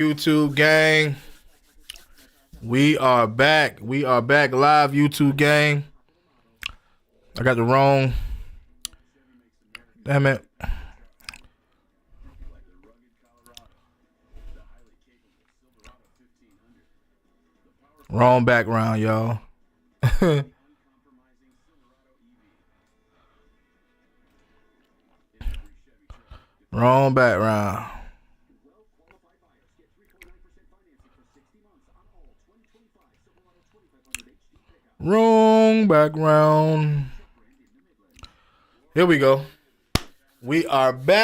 YouTube gang. We are back. We are back live, YouTube gang. I got the wrong. Damn it. Wrong background, y'all. Wrong background. Wrong background. Here we go. We are back.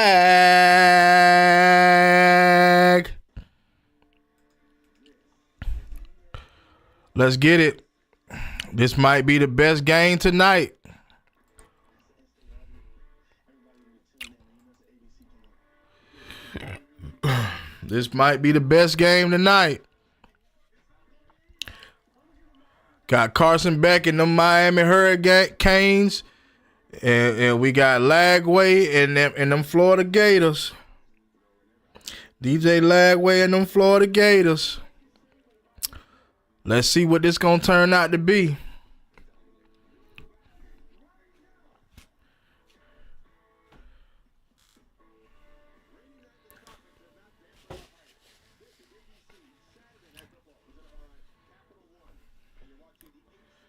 Let's get it. This might be the best game tonight. This might be the best game tonight. Got Carson Beck and the Miami Hurricanes. And we got Lagway and them Florida Gators. DJ Lagway and them Florida Gators. Let's see what this gonna turn out to be.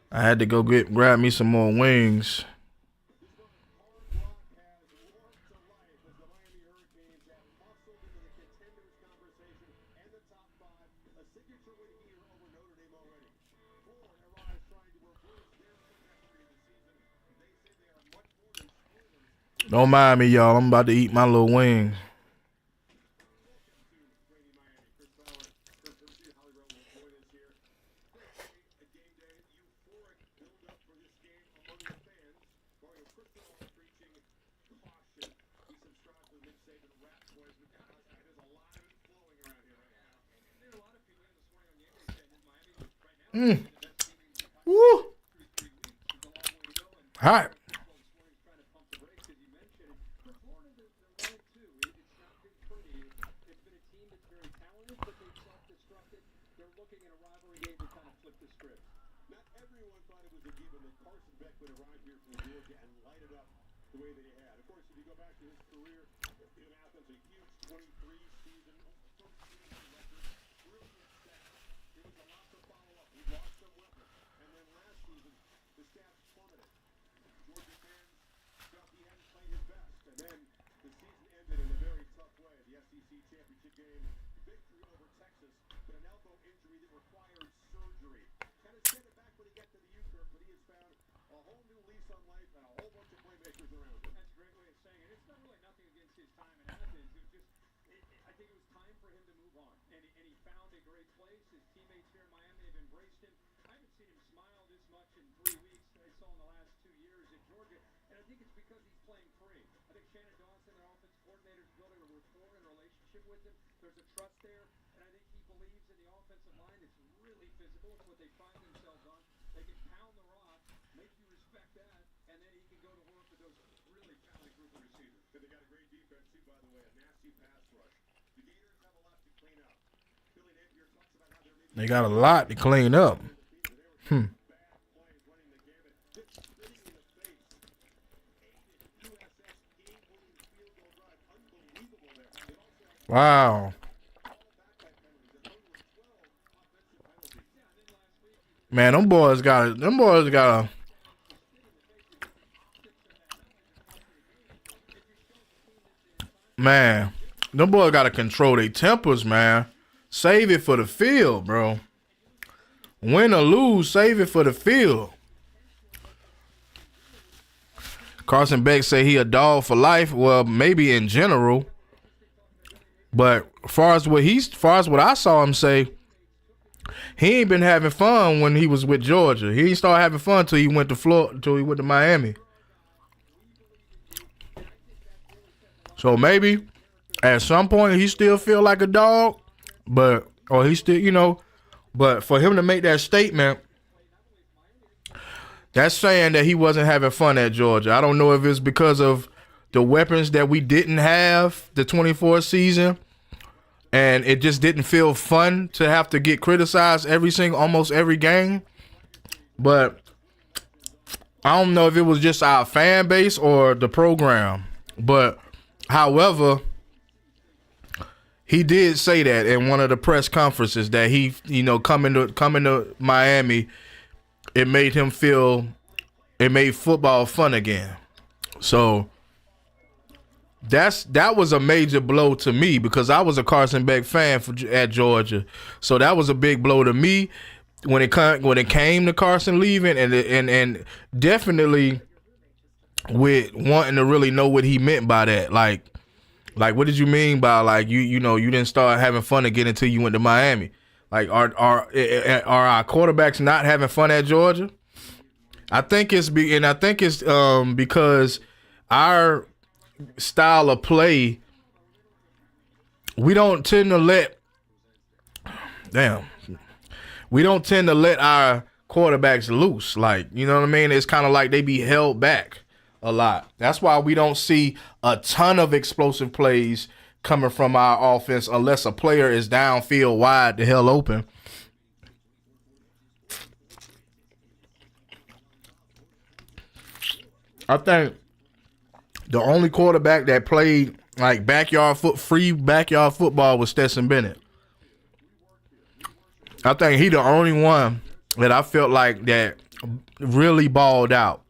I had to go grab me some more wings. Don't mind me, y'all. I'm about to eat my little wings. Woo. All right. They got a lot to clean up. Wow. Man, them boys got a man, them boys gotta control their tempers, man. Save it for the field, bro. Win or lose, save it for the field. Carson Beck say he a dog for life. Well, maybe in general. But far as what I saw him say, he ain't been having fun when he was with Georgia. He didn't start having fun till he went to Florida, till he went to Miami. So maybe at some point he still feel like a dog, but he still, but for him to make that statement, that's saying that he wasn't having fun at Georgia. I don't know if it's because of the weapons that we didn't have the 24 season, and it just didn't feel fun to have to get criticized almost every game. But I don't know if it was just our fan base or the program. But however, he did say that in one of the press conferences that he, coming to Miami, it made him feel, it made football fun again. So that was a major blow to me because I was a Carson Beck fan at Georgia. So that was a big blow to me when it came to Carson leaving, and definitely with wanting to really know what he meant by that. Like what did you mean by like you didn't start having fun again until you went to Miami? Like are our quarterbacks not having fun at Georgia? I think it's because our style of play, we don't tend to let our quarterbacks loose. Like, you know what I mean? It's kind of like they be held back a lot. That's why we don't see a ton of explosive plays coming from our offense unless a player is downfield wide the hell open. I think the only quarterback that played like free backyard football was Stetson Bennett. I think he the only one that I felt like that really balled out.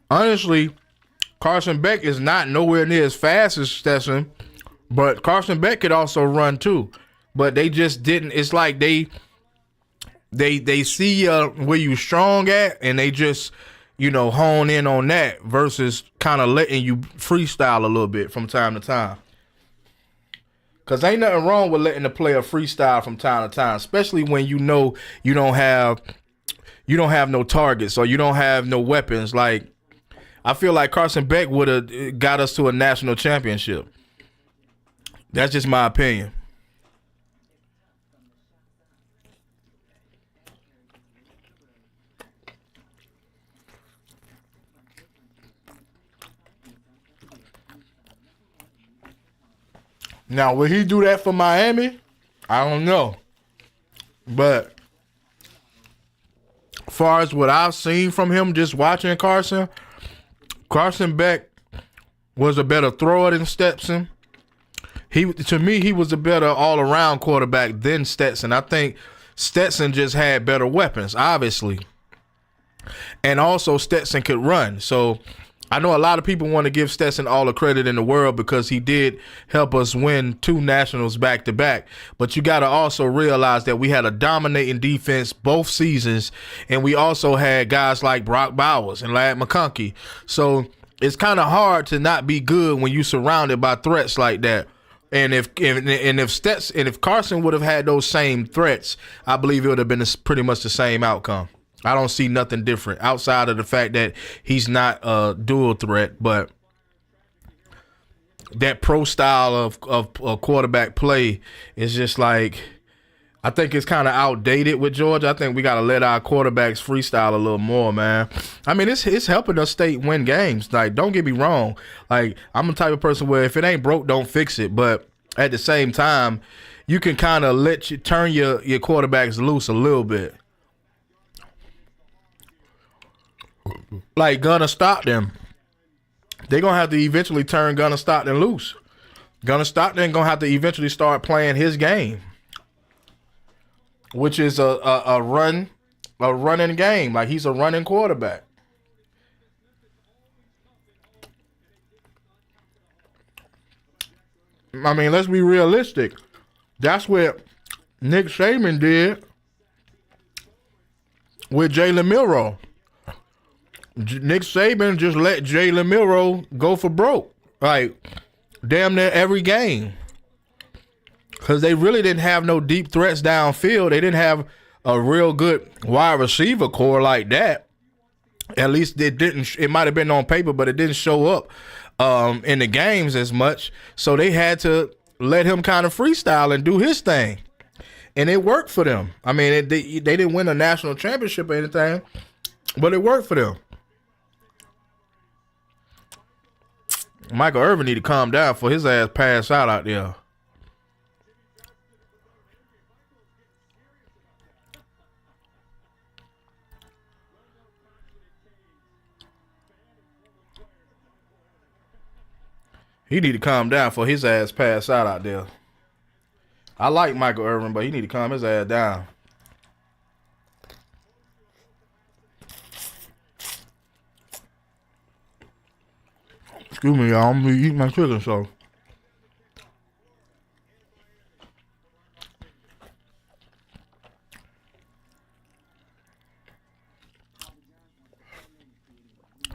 Honestly, Carson Beck is not nowhere near as fast as Stetson, but Carson Beck could also run too. But they just didn't. It's like they see where you strong at, and they just hone in on that versus kind of letting you freestyle a little bit from time to time. Because ain't nothing wrong with letting the player freestyle from time to time, especially when you don't have no targets or you don't have no weapons. Like, I feel like Carson Beck would have got us to a national championship. That's just my opinion. Now, will he do that for Miami? I don't know. But as far as what I've seen from him just watching Carson Beck was a better thrower than Stetson. To me, he was a better all-around quarterback than Stetson. I think Stetson just had better weapons, obviously. And also Stetson could run. So I know a lot of people want to give Stetson all the credit in the world because he did help us win 2 nationals back-to-back. But you got to also realize that we had a dominating defense both seasons, and we also had guys like Brock Bowers and Ladd McConkey. So it's kind of hard to not be good when you're surrounded by threats like that. And if Carson would have had those same threats, I believe it would have been pretty much the same outcome. I don't see nothing different outside of the fact that he's not a dual threat, but that pro style of quarterback play is just like, I think it's kind of outdated with Georgia. I think we got to let our quarterbacks freestyle a little more, man. I mean, it's helping us win games. Like, don't get me wrong. Like, I'm the type of person where if it ain't broke, don't fix it. But at the same time, you can kind of turn your quarterbacks loose a little bit. Like Gunnar Stockton, they're going to have to eventually turn Gunnar Stockton loose. Gunnar Stockton going to have to eventually start playing his game, which is a running game. Like, he's a running quarterback. I mean, let's be realistic. That's what Nick Saban did with Jalen Milroe. Nick Saban just let Jalen Milroe go for broke, like damn near every game, because they really didn't have no deep threats downfield. They didn't have a real good wide receiver core like that. At least it didn't. It might have been on paper, but it didn't show up in the games as much. So they had to let him kind of freestyle and do his thing, and it worked for them. I mean, they didn't win a national championship or anything, but it worked for them. Michael Irvin need to calm down for his ass pass out there. He need to calm down for his ass pass out there. I like Michael Irvin, but he need to calm his ass down. Excuse me, y'all. I'm gonna be eating my chicken, so.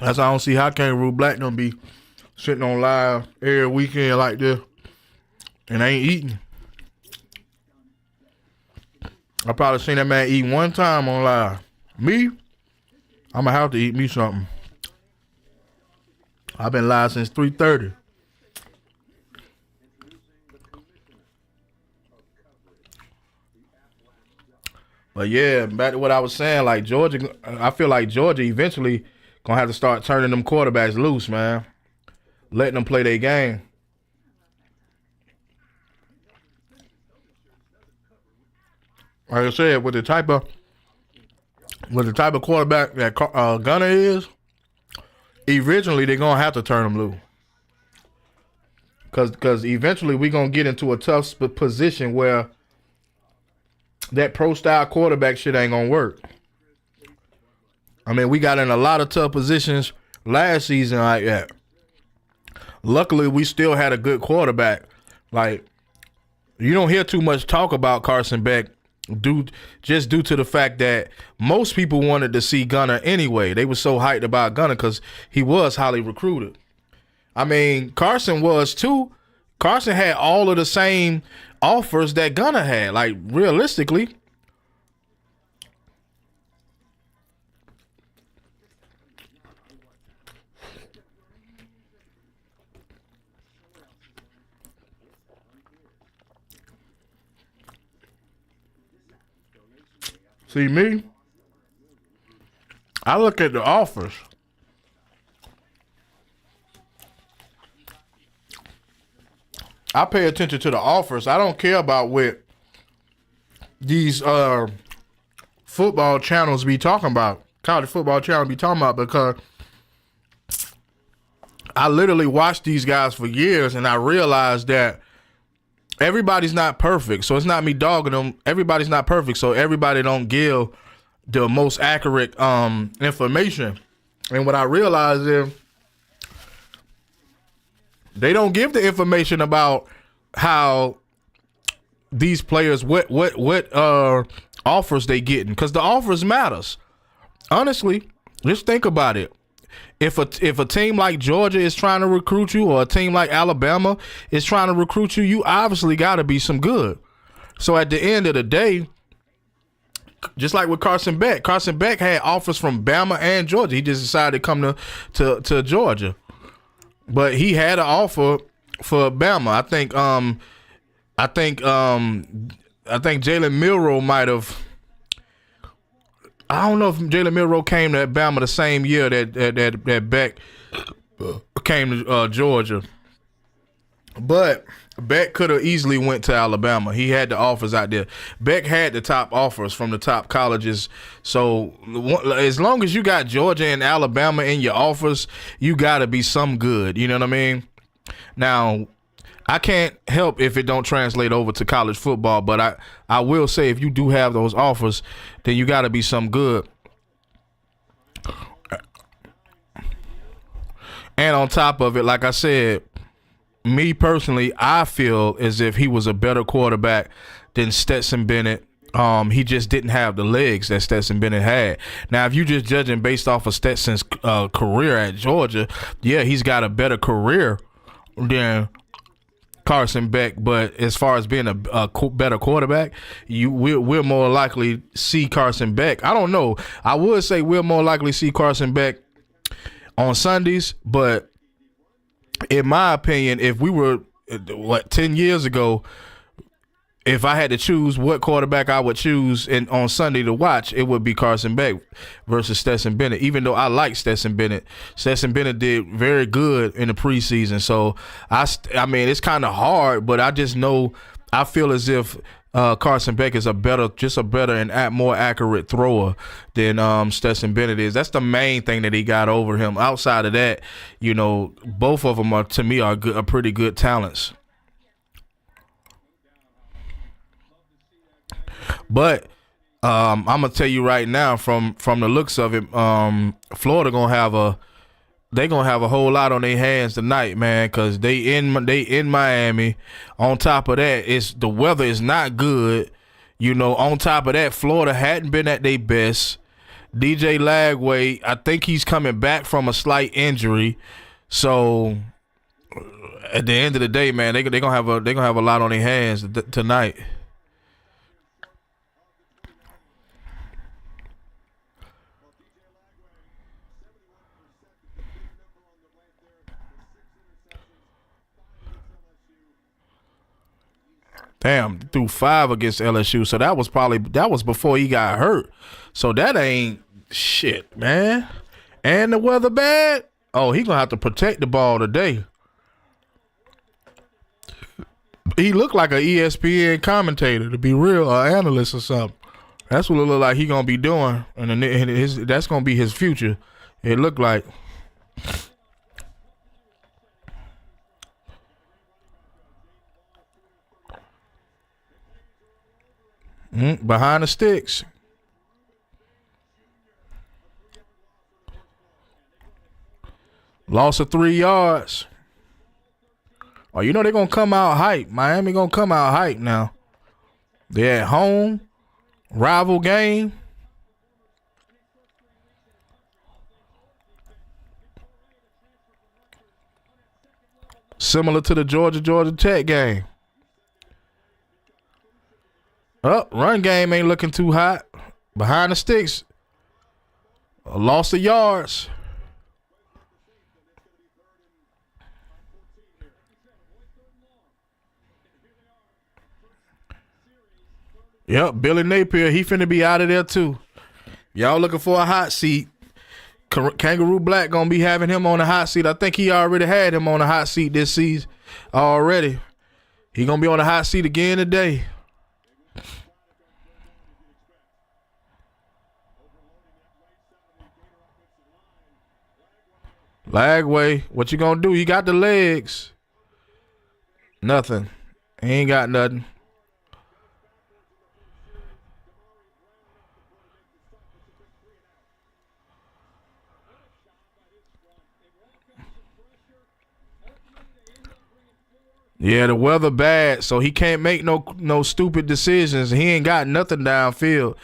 That's why I don't see how Kangaroo Black gonna be sitting on live every weekend like this and ain't eating. I probably seen that man eat one time on live. Me, I'm gonna have to eat me something. I've been live since 3:30. But yeah, back to what I was saying, like Georgia, I feel like Georgia eventually gonna have to start turning them quarterbacks loose, man. Letting them play their game. Like I said, with the type of quarterback that Gunner is, eventually they're gonna have to turn them loose. Cause eventually we're gonna get into a tough position where that pro style quarterback shit ain't gonna work. I mean, we got in a lot of tough positions last season like that. Luckily, we still had a good quarterback. Like, you don't hear too much talk about Carson Beck due to the fact that most people wanted to see Gunner anyway. They were so hyped about Gunner because he was highly recruited. I mean, Carson was too. Carson had all of the same offers that Gunner had. Like, realistically. See me? I look at the offers. I pay attention to the offers. I don't care about what these football channels be talking about. College football channels be talking about, because I literally watched these guys for years and I realized that everybody's not perfect. So it's not me dogging them. Everybody's not perfect. So everybody don't give the most accurate information. And what I realized is they don't give the information about how these players, what offers they getting, because the offers matters. Honestly, just think about it. If a team like Georgia is trying to recruit you, or a team like Alabama is trying to recruit you, you obviously got to be some good. So at the end of the day, just like with Carson Beck had offers from Bama and Georgia. He just decided to come to Georgia, but he had an offer for Bama. I think Jalen Milroe might have. I don't know if Jalen Milroe came to Bama the same year that Beck came to Georgia, but Beck could have easily went to Alabama. He had the offers out there. Beck had the top offers from the top colleges. So as long as you got Georgia and Alabama in your offers, you got to be some good. You know what I mean? Now, I can't help if it don't translate over to college football, but I will say if you do have those offers, then you got to be some good. And on top of it, like I said, me personally, I feel as if he was a better quarterback than Stetson Bennett. He just didn't have the legs that Stetson Bennett had. Now, if you just judging based off of Stetson's career at Georgia, yeah, he's got a better career than Carson Beck, but as far as being a better quarterback, we'll more likely see Carson Beck. I don't know. I would say we'll more likely see Carson Beck on Sundays, but in my opinion, if we were 10 years ago, if I had to choose what quarterback I would choose on Sunday to watch, it would be Carson Beck versus Stetson Bennett. Even though I like Stetson Bennett did very good in the preseason. So I mean, it's kind of hard, but I just know I feel as if Carson Beck is just a better and more accurate thrower than Stetson Bennett is. That's the main thing that he got over him. Outside of that, both of them to me are pretty good talents. But I'm gonna tell you right now, from the looks of it, Florida gonna have a whole lot on their hands tonight, man, because they in Miami. On top of that, the weather is not good. On top of that, Florida hadn't been at their best. DJ Lagway, I think he's coming back from a slight injury. So at the end of the day, man, they gonna have a lot on their hands tonight. Damn, threw 5 against LSU. So that was before he got hurt. So that ain't shit, man. And the weather bad. Oh, he gonna have to protect the ball today. He looked like an ESPN commentator, to be real, or analyst or something. That's what it look like he gonna be doing, and that's gonna be his future. It looked like. Behind the sticks. Loss of 3 yards. Oh, they're going to come out hype. Miami going to come out hype now. They're at home. Rival game. Similar to the Georgia Tech game. Run game ain't looking too hot. Behind the sticks. A loss of yards. Yep, Billy Napier, he finna be out of there too. Y'all looking for a hot seat. Kangaroo Black gonna be having him on the hot seat. I think he already had him on the hot seat this season already. He gonna be on the hot seat again today. Lagway, what you gonna do? You got the legs. Nothing. He ain't got nothing. Yeah, the weather bad, so he can't make no stupid decisions. He ain't got nothing downfield.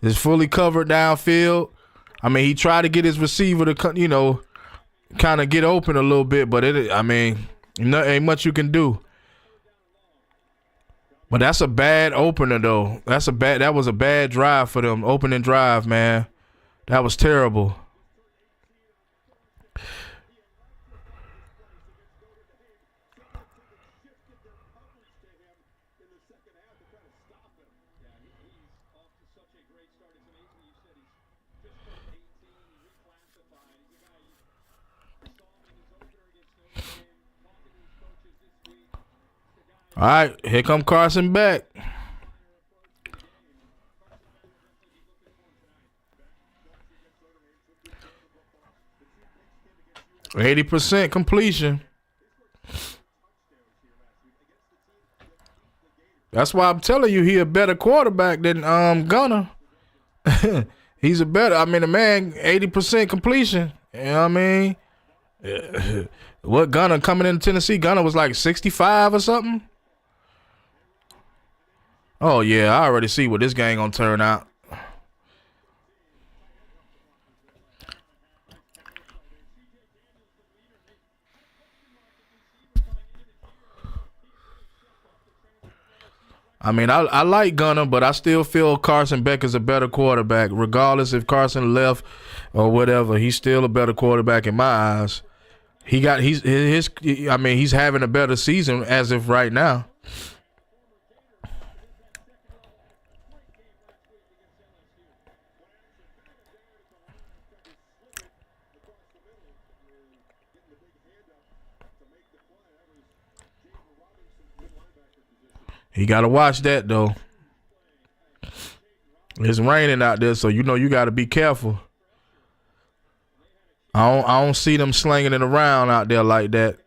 It's fully covered downfield. I mean, he tried to get his receiver to, kind of get open a little bit, but ain't much you can do. But that's a bad opener, though. That was a bad drive for them, opening drive, man. That was terrible. All right, here come Carson Beck. %80 completion. That's why I'm telling you he a better quarterback than Gunner. He's a better. The man 80% completion. You know what I mean? What Gunner coming into Tennessee? Gunner was like 65 or something. Oh yeah, I already see what this game gonna turn out. I like Gunner, but I still feel Carson Beck is a better quarterback. Regardless if Carson left or whatever, he's still a better quarterback in my eyes. He's having a better season as of right now. He got to watch that, though. It's raining out there, so you know you got to be careful. I don't see them slinging it around out there like that.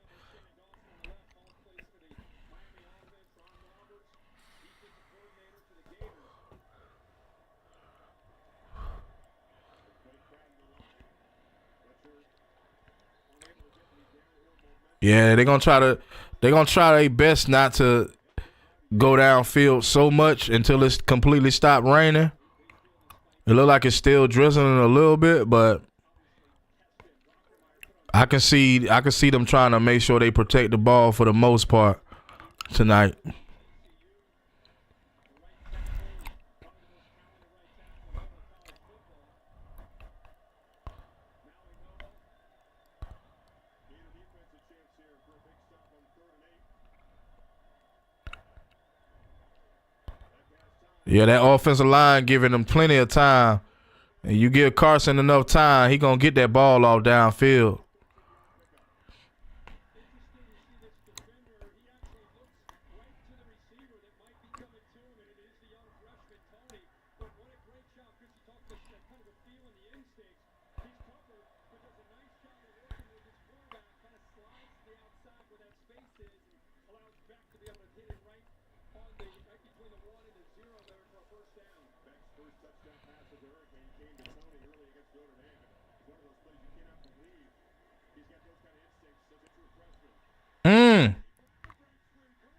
Yeah, they're gonna try their best not to go downfield so much until it's completely stopped raining. It look like it's still drizzling a little bit, but I can see them trying to make sure they protect the ball for the most part tonight. Yeah, that offensive line giving them plenty of time. And you give Carson enough time, he gonna get that ball off downfield.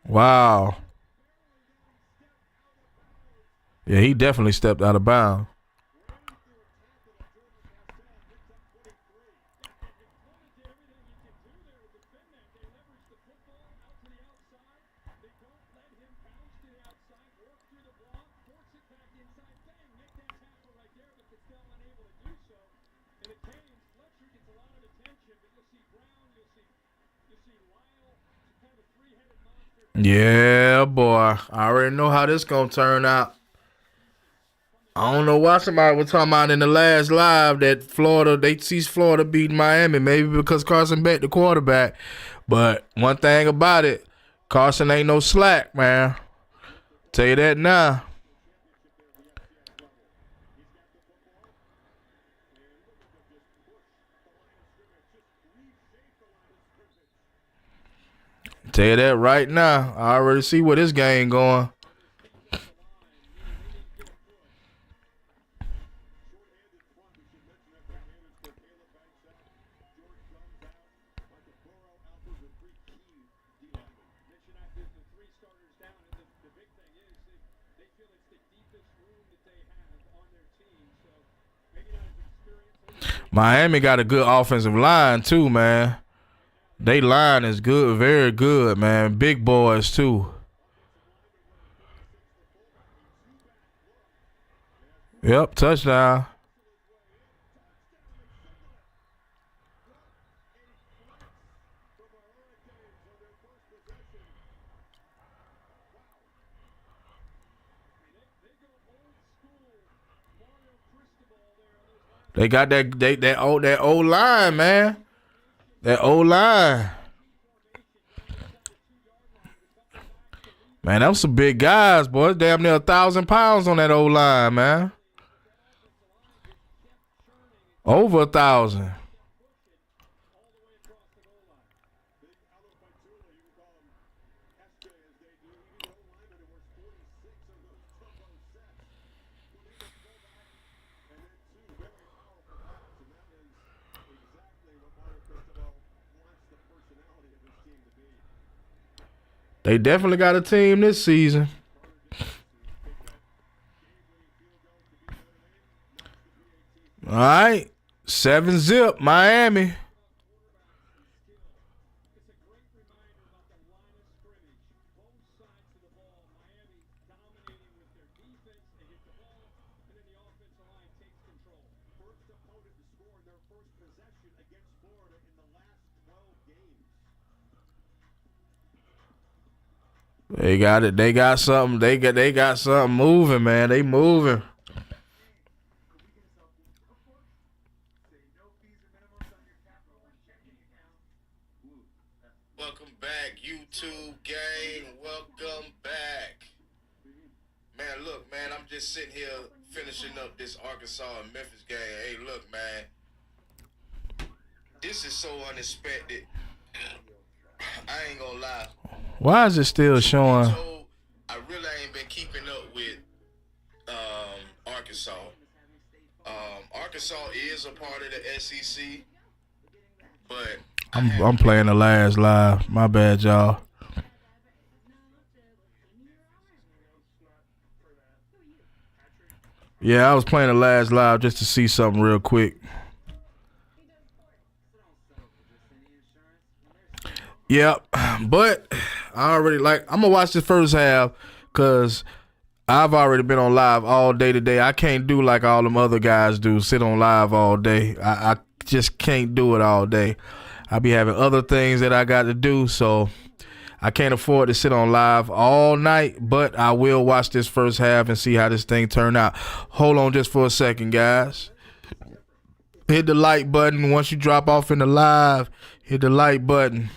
Wow. Yeah, he definitely stepped out of bounds. Yeah, boy. I already know how this gonna turn out. I don't know why somebody was talking about in the last live that they see Florida beating Miami, maybe because Carson Beck the quarterback. But one thing about it, Carson ain't no slack, man. Tell you that now. Tell you that right now. I already see where this game going. Miami got a good offensive line too, man. They line is good, very good, man. Big boys too. Yep, touchdown. They got that old line, man. That old line. Man, them some big guys, boy. Damn near 1,000 pounds on that old line, man. Over 1,000. They definitely got a team this season. All right. 7-0, Miami. They got it. They got something. They got something moving, man. They moving. Welcome back, YouTube gang. Welcome back. Man, look, man, I'm just sitting here finishing up this Arkansas and Memphis game. Hey, look, man, this is so unexpected. I ain't gonna lie. Why is it still showing? I really ain't been keeping up with Arkansas. Arkansas is a part of the SEC, but I'm playing the last live. My bad, y'all. Yeah, I was playing the last live just to see something real quick. Yep, but I already I'm gonna watch the first half because I've already been on live all day today. I can't do like all them other guys do, sit on live all day. I just can't do it all day. I be having other things that I got to do, so I can't afford to sit on live all night, but I will watch this first half and see how this thing turn out. Hold on just for a second, guys. Hit the like button. Once you drop off in the live, hit the like button.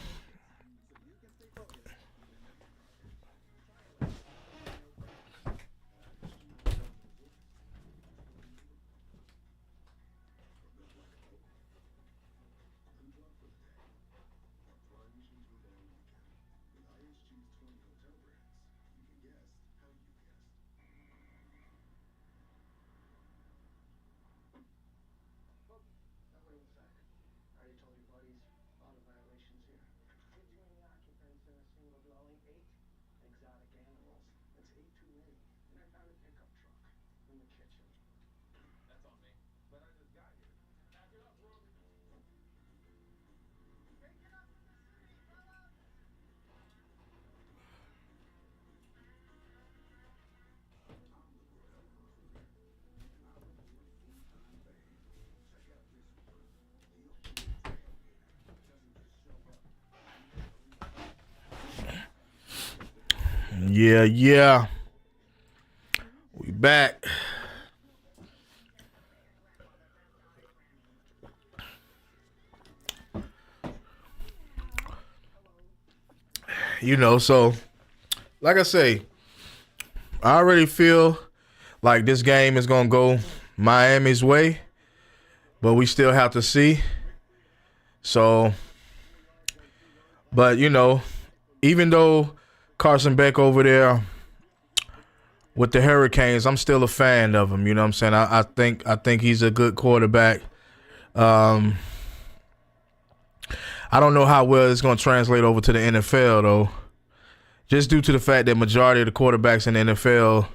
Yeah. We back. So like I say, I already feel like this game is gonna go Miami's way, but we still have to see. So, but even though Carson Beck over there with the Hurricanes, I'm still a fan of him. You know what I'm saying? I think he's a good quarterback. I don't know how well it's going to translate over to the NFL though, just due to the fact that majority of the quarterbacks in the NFL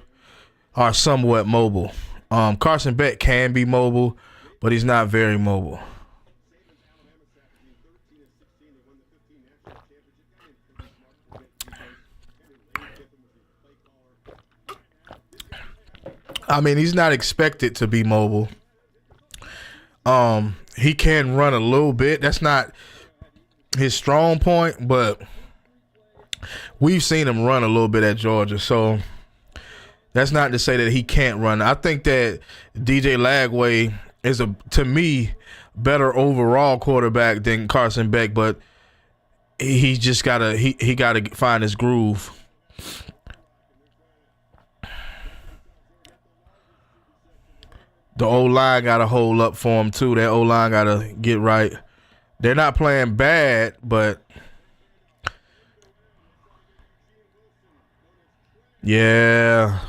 are somewhat mobile. Carson Beck can be mobile, but he's not very mobile. I mean, he's not expected to be mobile. He can run a little bit. That's not his strong point, but we've seen him run a little bit at Georgia. So that's not to say that he can't run. I think that DJ Lagway is to me, better overall quarterback than Carson Beck, but he just he gotta find his groove. The O-line got to hold up for him, too. That O-line got to get right. They're not playing bad, but yeah.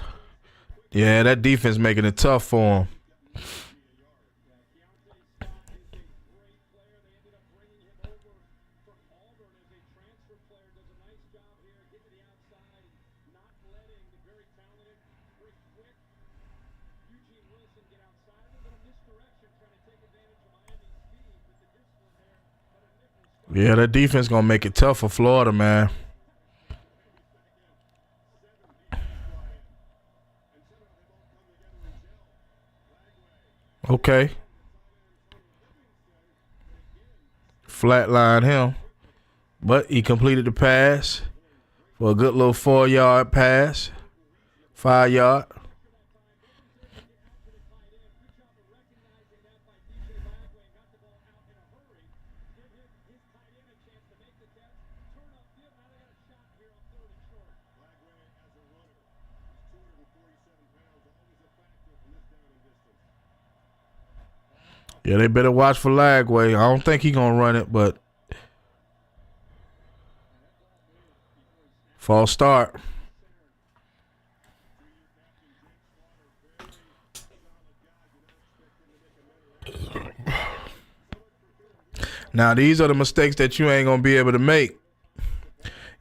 Yeah, that defense making it tough for him. Yeah, that defense going to make it tough for Florida, man. Okay. Flatline him. But he completed the pass for a good little 4-yard pass. 5-yard. Yeah, they better watch for Lagway. I don't think he gonna run it, but false start. Now these are the mistakes that you ain't gonna be able to make.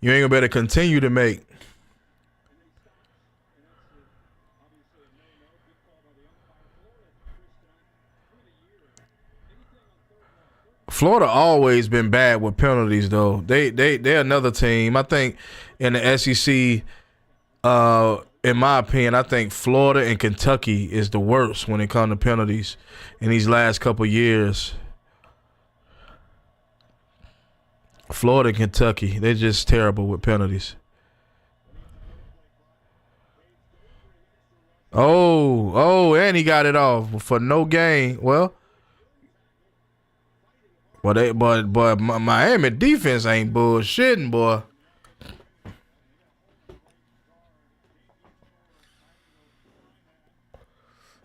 You ain't gonna be able to continue to make. Florida always been bad with penalties, though. They're another team. I think in the SEC, in my opinion, I think Florida and Kentucky is the worst when it comes to penalties in these last couple years. Florida and Kentucky, they're just terrible with penalties. And he got it off for no gain. Well, but Miami defense ain't bullshitting, boy.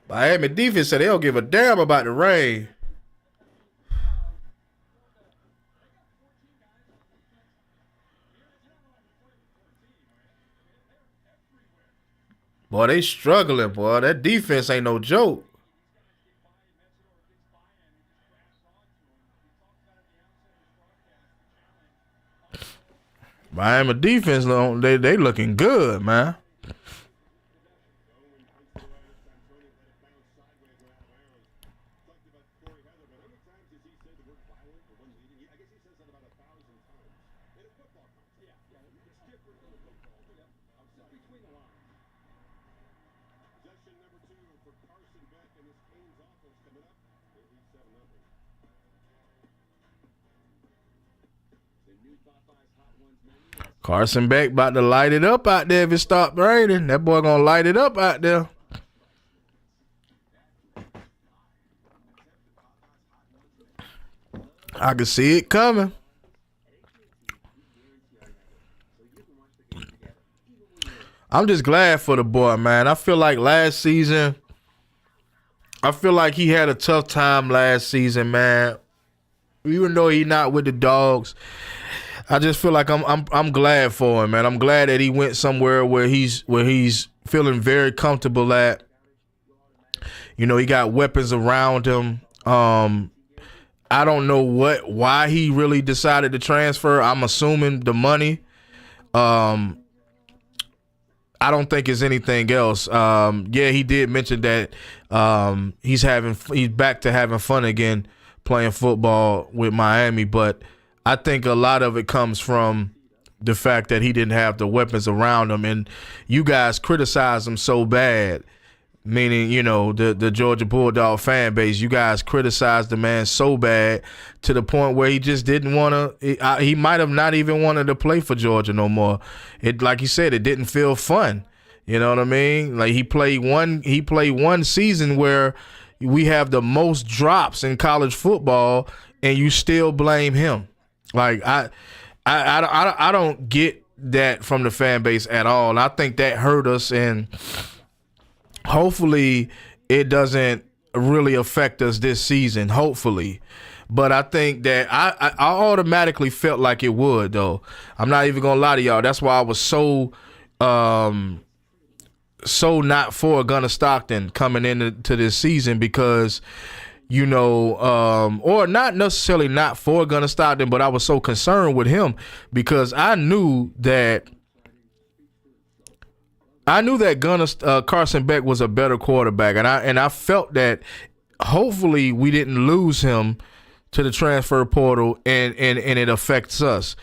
Miami defense said they don't give a damn about the rain. Boy, they struggling, boy. That defense ain't no joke. Miami defense, they looking good, man. Carson Beck about to light it up out there if it stopped raining. That boy gonna light it up out there. I can see it coming. I'm just glad for the boy, man. I feel like last season, I feel like he had a tough time last season, man. Even though he not with the dogs, I just feel like I'm glad for him, man. I'm glad that he went somewhere where he's feeling very comfortable at. You know, he got weapons around him. I don't know why he really decided to transfer. I'm assuming the money. I don't think it's anything else. Yeah, he did mention that he's back to having fun again playing football with Miami, but I think a lot of it comes from the fact that he didn't have the weapons around him, and you guys criticize him so bad, meaning, you know, the Georgia Bulldog fan base. You guys criticized the man so bad to the point where he just didn't want to. He might have not even wanted to play for Georgia no more. It, like he said, it didn't feel fun. You know what I mean? Like he played one season where we have the most drops in college football, and you still blame him. Like I don't get that from the fan base at all. I think that hurt us, and hopefully it doesn't really affect us this season. Hopefully, but I think that I automatically felt like it would, though. I'm not even gonna lie to y'all. That's why I was so not for Gunnar Stockton coming into this season, because, you know, or not necessarily not for Gunnar Stockton, but I was so concerned with him because I knew that Carson Beck was a better quarterback, and I felt that hopefully we didn't lose him to the transfer portal and it affects us.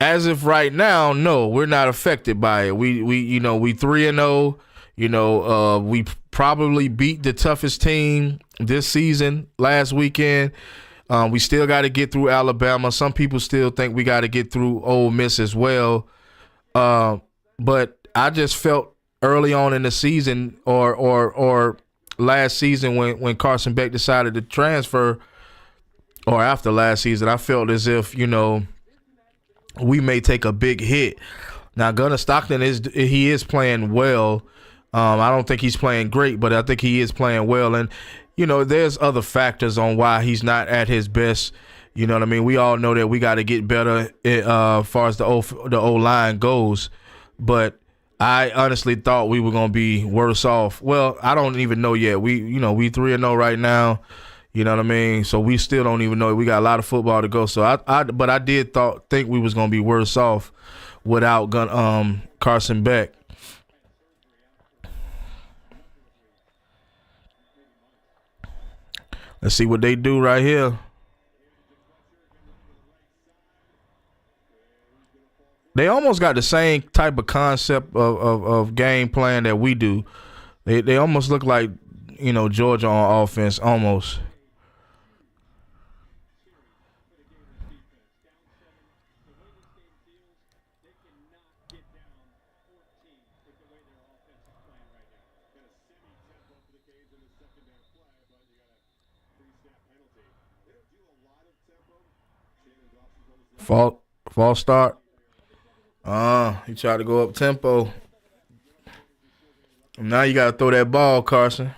As of right now, no, we're not affected by it. We 3-0. You know, we probably beat the toughest team this season last weekend. We still got to get through Alabama. Some people still think we got to get through Ole Miss as well. But I just felt early on in the season or last season when Carson Beck decided to transfer, or after last season, I felt as if, you know, we may take a big hit. Now, Gunnar Stockton is playing well. I don't think he's playing great, but I think he is playing well. And, there's other factors on why he's not at his best. You know what I mean? We all know that we got to get better as far as the O-line goes. But I honestly thought we were going to be worse off. Well, I don't even know yet. We 3-0 right now. You know what I mean? So we still don't even know. We got a lot of football to go. So but I did think we was going to be worse off without Carson Beck. Let's see what they do right here. They almost got the same type of concept of game plan that we do. They almost look like, Georgia on offense, almost. False start. He tried to go up tempo. Now you got to throw that ball, Carson.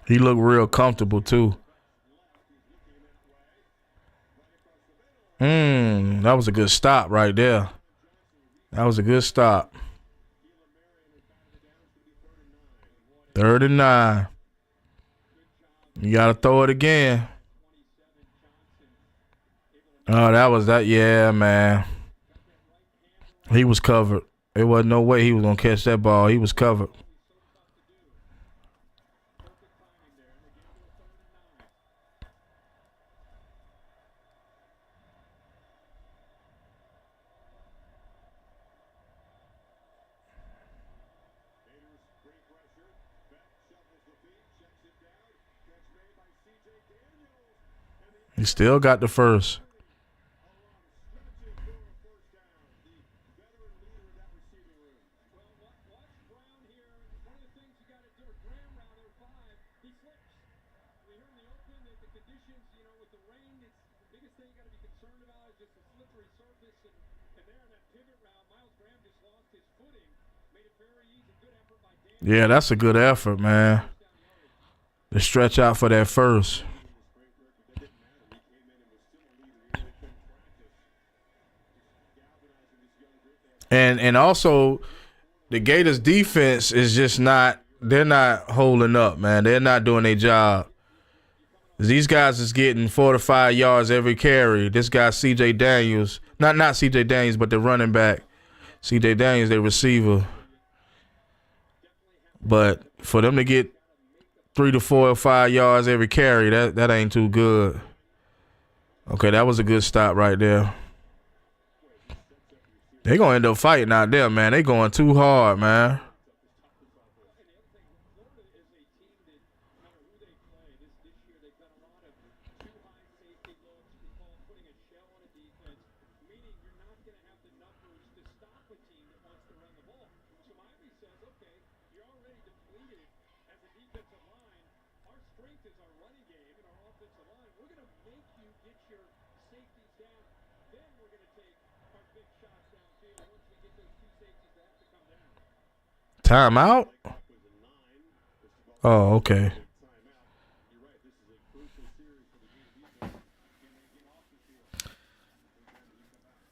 He looked real comfortable, too. That was a good stop right there. That was a good stop. 3rd and 9. You got to throw it again. Oh, that was that. Yeah, man. He was covered. There wasn't no way he was going to catch that ball. He was covered. He still got the first. Yeah, that's a good effort, man. To stretch out for that first. And also, the Gators defense is just they're not holding up, man. They're not doing their job. These guys is getting 4 to 5 yards every carry. This guy, C.J. Daniels, not C.J. Daniels, but the running back. C.J. Daniels, their receiver. But for them to get 3 to 4 or 5 yards every carry, that ain't too good. Okay, that was a good stop right there. They gonna end up fighting out there, man. They going too hard, man. Timeout? Oh, okay.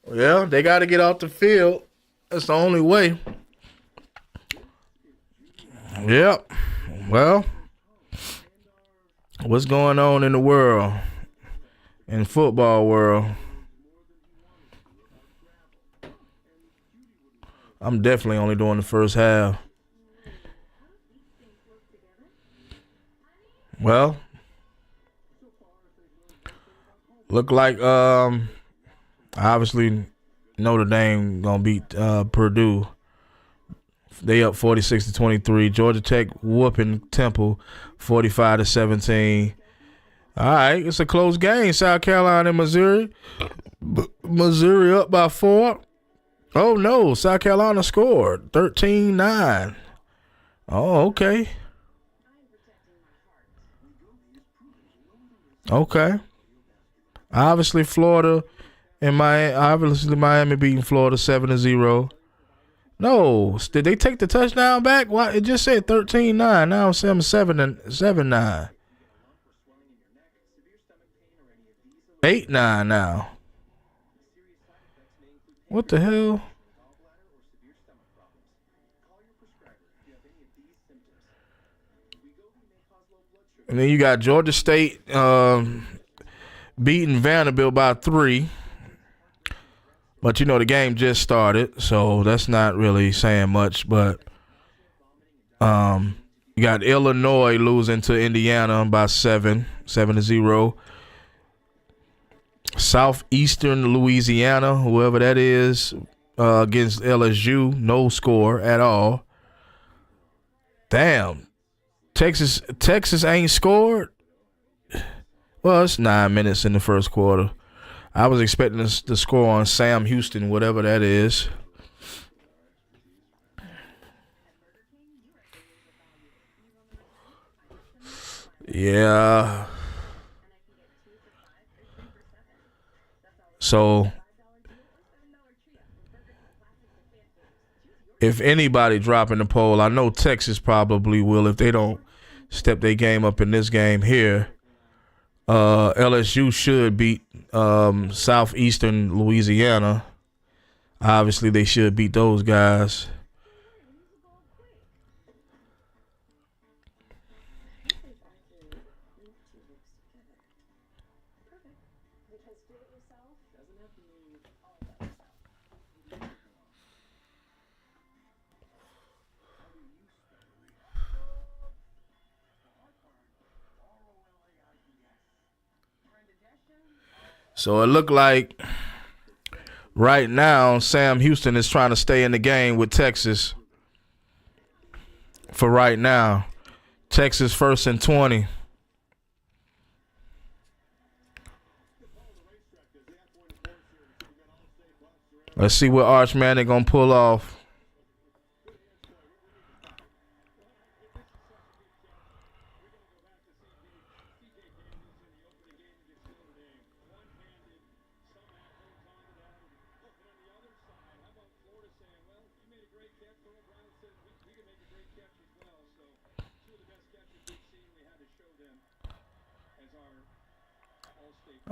Well, they got to get off the field. That's the only way. Yep. Well, what's going on in the world, in football world? I'm definitely only doing the first half. Well, look like obviously Notre Dame gonna beat Purdue. They up 46-23. Georgia Tech whooping Temple 45-17. All right, it's a close game. South Carolina and Missouri. Missouri up by 4. Oh, no. South Carolina scored 13-9. Oh, okay. Okay. Obviously, Florida and Miami beating Florida 7-0. No, did they take the touchdown back? Why it just said 13-9. Now it's 7-9. 8-9 now. What the hell? And then you got Georgia State beating Vanderbilt by 3. But, you know, the game just started, so that's not really saying much. But you got Illinois losing to Indiana by 7-0. Southeastern Louisiana, whoever that is, against LSU, no score at all. Damn. Texas ain't scored. Well, it's 9 minutes in the first quarter. I was expecting the score on Sam Houston, whatever that is. Yeah. So, if anybody dropping the poll, I know Texas probably will if they don't step their game up in this game here. LSU should beat Southeastern Louisiana. Obviously, they should beat those guys. So it looked like right now Sam Houston is trying to stay in the game with Texas for right now. Texas 1st and 20. Let's see what Arch Manning gonna pull off.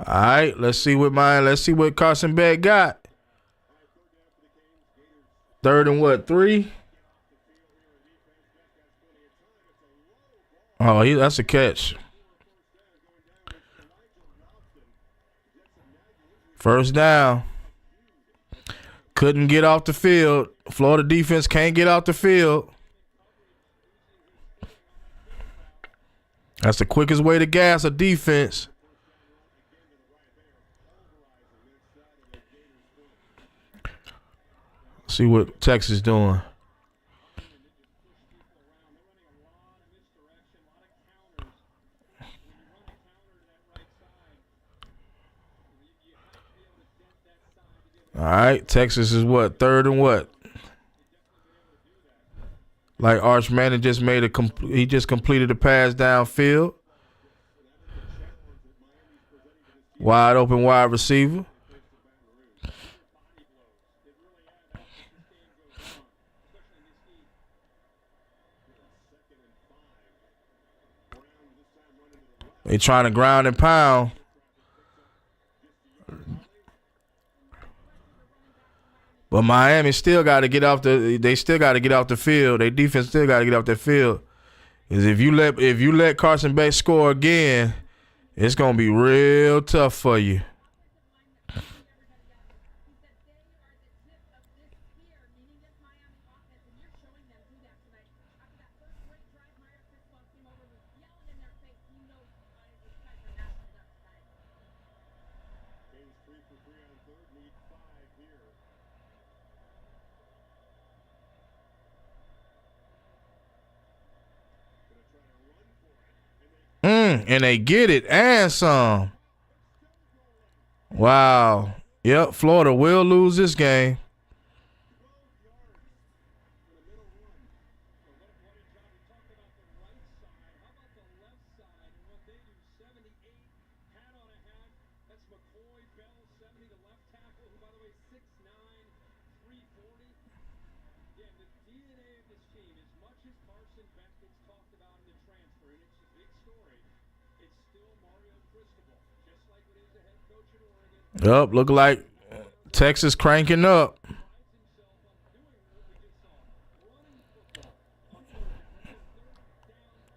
All right, let's see what Carson Beck got. 3rd and what? 3? Oh, that's a catch. 1st down. Couldn't get off the field. Florida defense can't get off the field. That's the quickest way to gas a defense. See what Texas doing. All right, Texas is what? 3rd and what? Like Arch Manning just he just completed a pass downfield. Wide open wide receiver. They trying to ground and pound. But Miami still got to get off they still got to get off the field. Their defense still got to get off the field. Because if you let Carson Beck score again, it's gonna be real tough for you. And they get it and some. Wow. Yep, Florida will lose this game. Yep, look like Texas cranking up.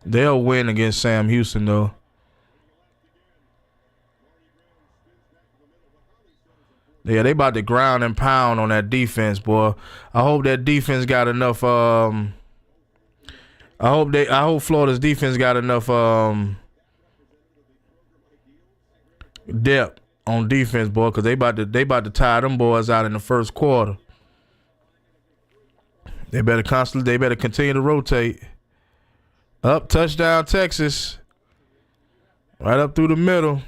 They'll win against Sam Houston, though. Yeah, they about to ground and pound on that defense, boy. I hope that defense got enough. I hope Florida's defense got enough depth on defense, boy, because they about to tire them boys out in the first quarter. They better continue to rotate. Up, touchdown, Texas. Right up through the middle.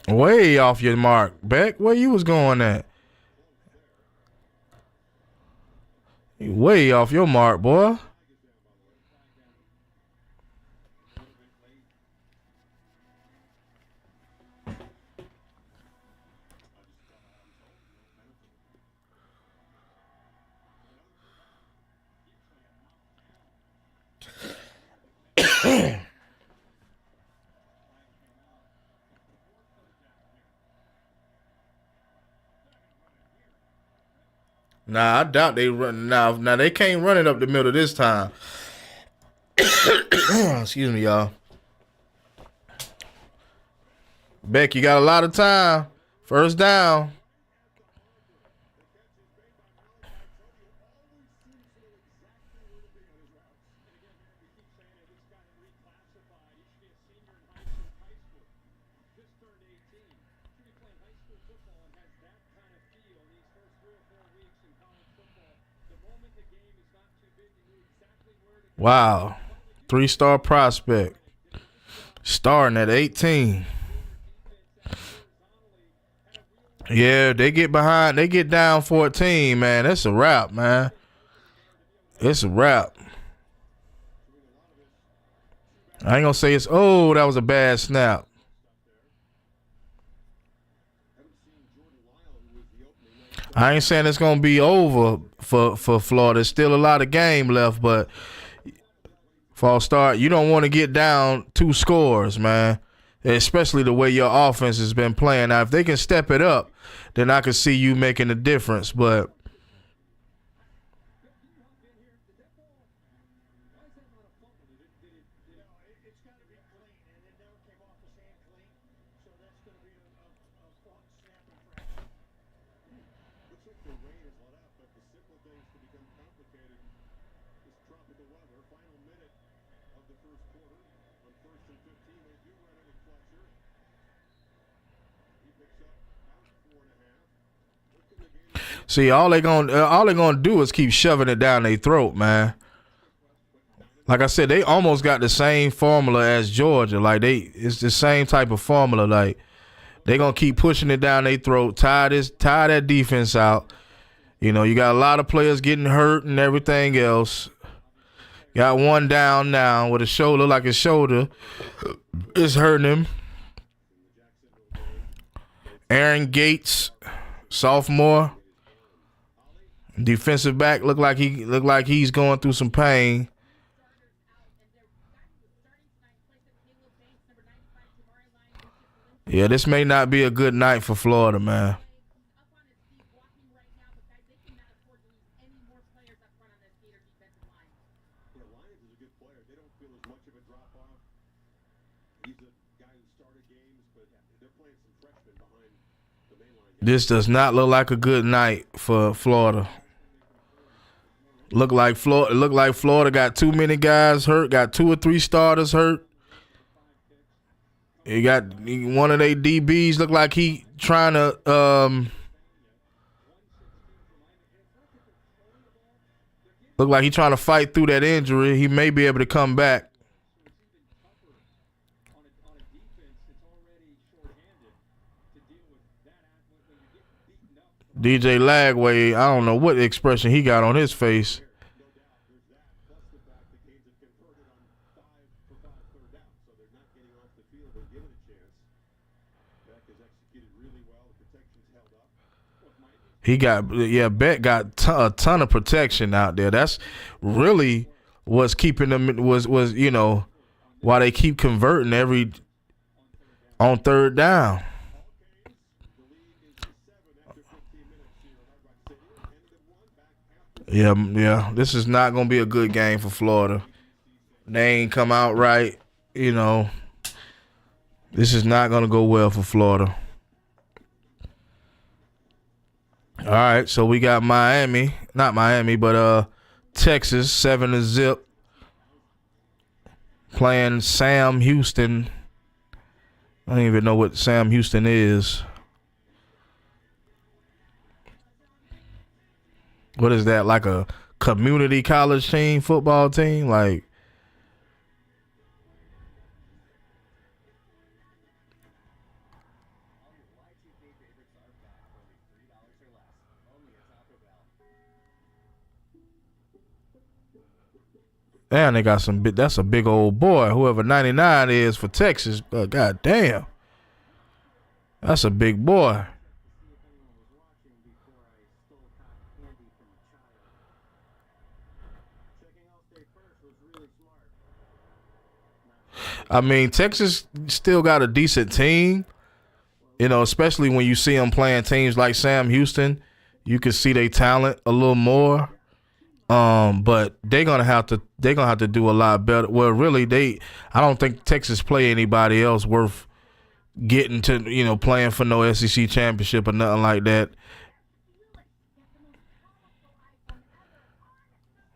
Way off your mark. Beck, where you was going at? Way off your mark, boy. Nah, I doubt they run now. Now they can't run it up the middle this time. Excuse me, y'all. Beck, you got a lot of time. First down. Wow. 3-star prospect. Starting at 18. Yeah, they get behind. They get down 14, man. That's a wrap, man. It's a wrap. I ain't going to say that was a bad snap. I ain't saying it's going to be over for Florida. There's still a lot of game left, but false start, you don't want to get down 2 scores, man, especially the way your offense has been playing. Now, if they can step it up, then I can see you making a difference, but see, all they gonna do is keep shoving it down their throat, man. Like I said, they almost got the same formula as Georgia. Like it's the same type of formula. Like they gonna keep pushing it down their throat, tire that defense out. You know, you got a lot of players getting hurt and everything else. Got one down now with a shoulder, like his shoulder is hurting him. Aaron Gates, sophomore. Defensive back look like he's going through some pain. Yeah, this may not be a good night for Florida, man. This does not look like a good night for Florida. Look like Florida got too many guys hurt, got 2 or 3 starters hurt. He got one of their DBs look like he trying to fight through that injury. He may be able to come back. DJ Lagway, I don't know what expression he got on his face. Beck got a ton of protection out there. That's really what's keeping them was why they keep converting on third down. Yeah. This is not gonna be a good game for Florida. They ain't come out right. This is not gonna go well for Florida. All right, so we got Texas 7-0 playing Sam Houston. I don't even know what Sam Houston is. What is that, like a community college team, football team? Like, damn, they got that's a big old boy. Whoever 99 is for Texas, god damn. That's a big boy. I mean, Texas still got a decent team, especially when you see them playing teams like Sam Houston. You can see their talent a little more. But they're gonna have to do a lot better. Well, really, I don't think Texas play anybody else worth getting to, playing for no SEC championship or nothing like that.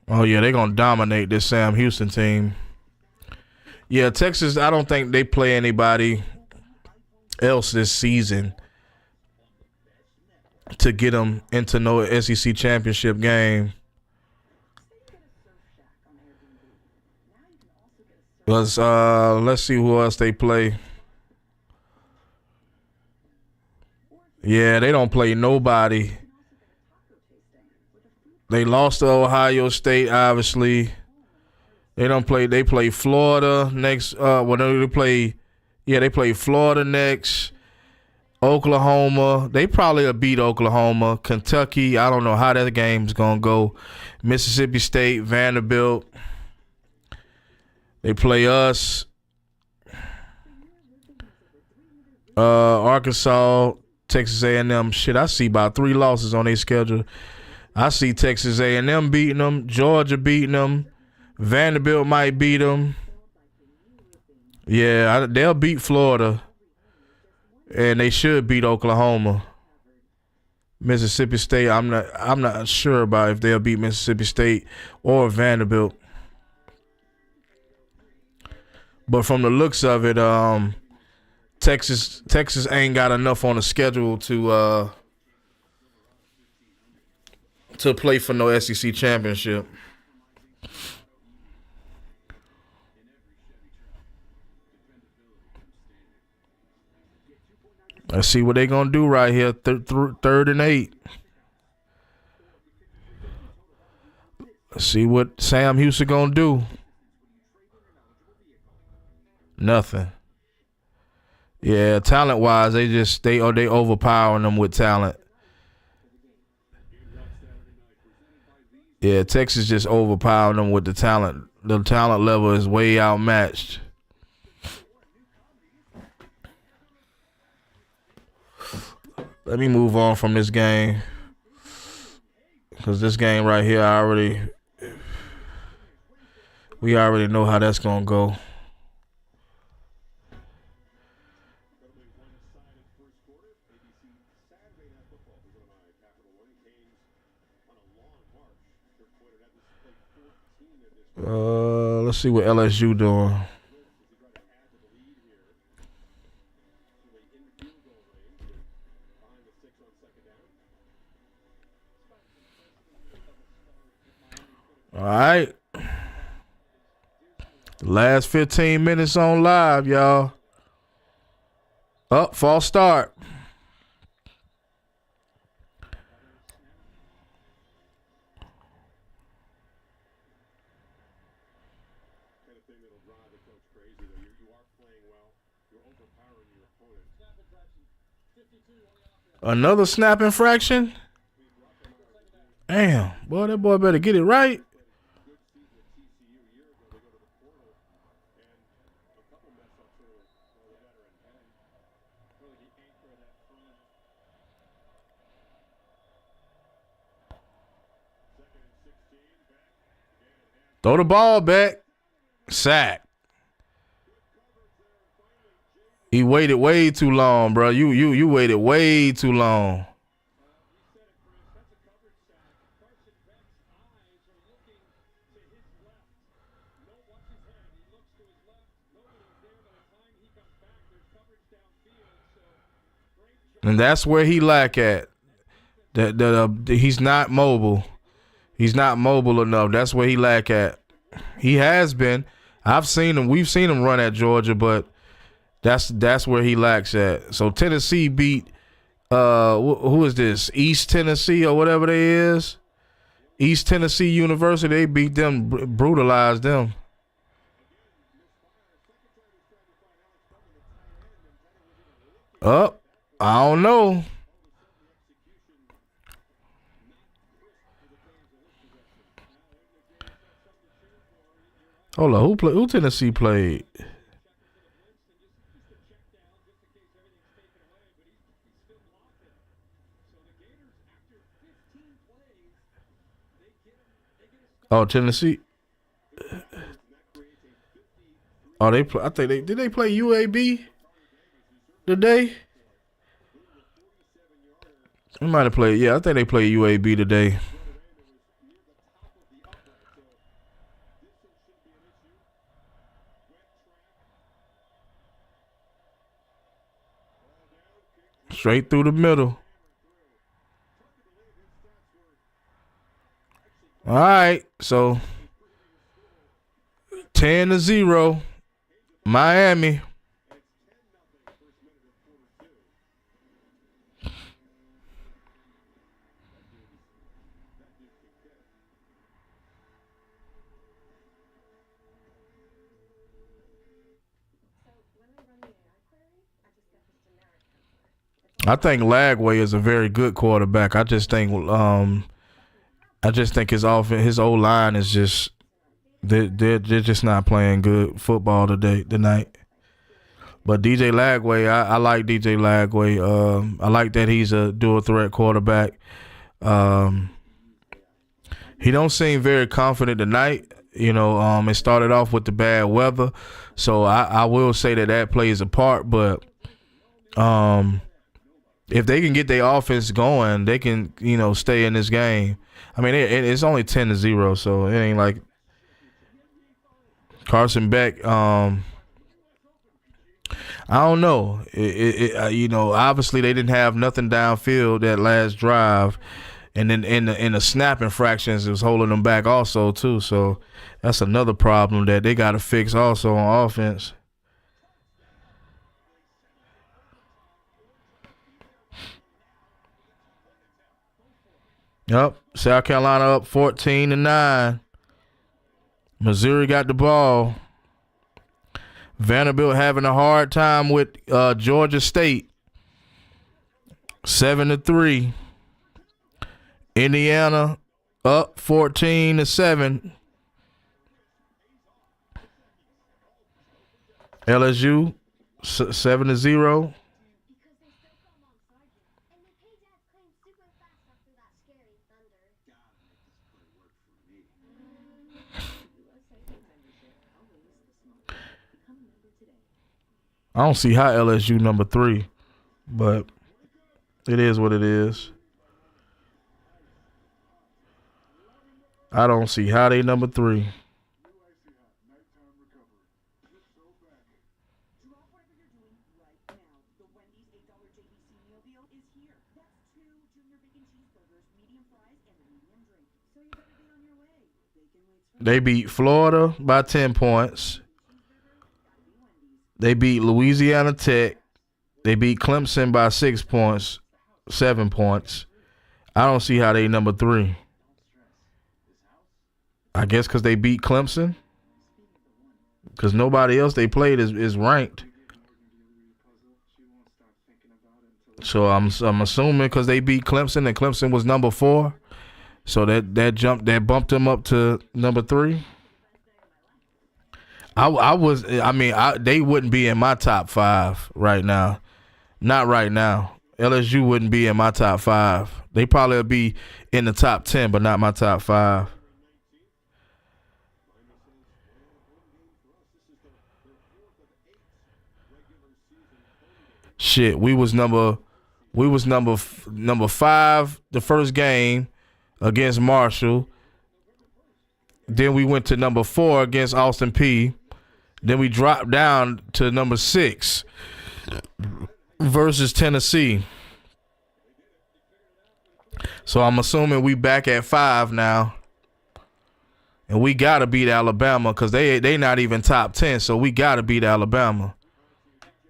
Oh yeah, they're gonna dominate this Sam Houston team. Yeah, Texas, I don't think they play anybody else this season to get them into no SEC championship game. Let's see who else they play. Yeah, they don't play nobody. They lost to Ohio State, obviously. They play Florida next. They play Florida next. Oklahoma. They probably will beat Oklahoma. Kentucky, I don't know how that game's gonna go. Mississippi State, Vanderbilt. They play us. Arkansas, Texas A&M. Shit, I see about 3 losses on their schedule. I see Texas A&M beating them. Georgia beating them. Vanderbilt might beat them. Yeah, they'll beat Florida. And they should beat Oklahoma. Mississippi State, I'm not sure about if they'll beat Mississippi State or Vanderbilt. But from the looks of it, Texas ain't got enough on the schedule to play for no SEC championship. Let's see what they gonna do right here. 3rd and 8. Let's see what Sam Houston gonna do. Nothing. Yeah, talent wise, they overpowering them with talent. Yeah, Texas just overpowering them with the talent. The talent level is way outmatched. Let me move on from this game, because this game right here, we already know how that's gonna go. Let's see what LSU doing. The last 15 minutes on live, y'all. Up, false start. Another snap infraction? Damn, boy, that boy better get it right. Throw the ball back. Sack. He waited way too long, bro. You waited way too long. And that's where he lack at. He's not mobile. He's not mobile enough. That's where he lack at. He has been. I've seen him. We've seen him run at Georgia, but that's where he lacks at. So Tennessee beat who is this? East Tennessee or whatever they is. East Tennessee University. They beat them, brutalized them. Up. I don't know. Hold on, who Tennessee played? Oh, Tennessee. Oh, they play. I think did they play UAB today? They might have played. Yeah, I think they played UAB today. Straight through the middle. All right, so 10-0, Miami. I think Lagway is a very good quarterback. I just think his his O line is just they're just not playing good football tonight. But DJ Lagway, I like DJ Lagway. I like that he's a dual threat quarterback. He don't seem very confident tonight. It started off with the bad weather, so I will say that plays a part. But if they can get their offense going, they can stay in this game. I mean, it's only 10-0, so it ain't like Carson Beck. I don't know. Obviously they didn't have nothing downfield that last drive, and then in the snap infractions, it was holding them back also too. So that's another problem that they got to fix also on offense. Yep, South Carolina up 14-9. Missouri got the ball. Vanderbilt having a hard time with Georgia State. 7-3. Indiana up 14-7. LSU 7-0. I don't see how LSU number 3, but it is what it is. I don't see how they number 3. They beat Florida by 10 points. They beat Louisiana Tech. They beat Clemson by 6 points, 7 points. I don't see how they number 3. I guess because they beat Clemson. Because nobody else they played is ranked. So I'm assuming because they beat Clemson and Clemson was number 4. So that bumped them up to number 3. They wouldn't be in my top 5 right now. Not right now. LSU wouldn't be in my top 5. They probably would be in the top 10, but not my top 5. Shit, we was number 5 the first game against Marshall. Then we went to number 4 against Austin Peay. Then we dropped down to number 6 versus Tennessee. So I'm assuming we back at 5 now. And we got to beat Alabama because they not even top 10, so we got to beat Alabama.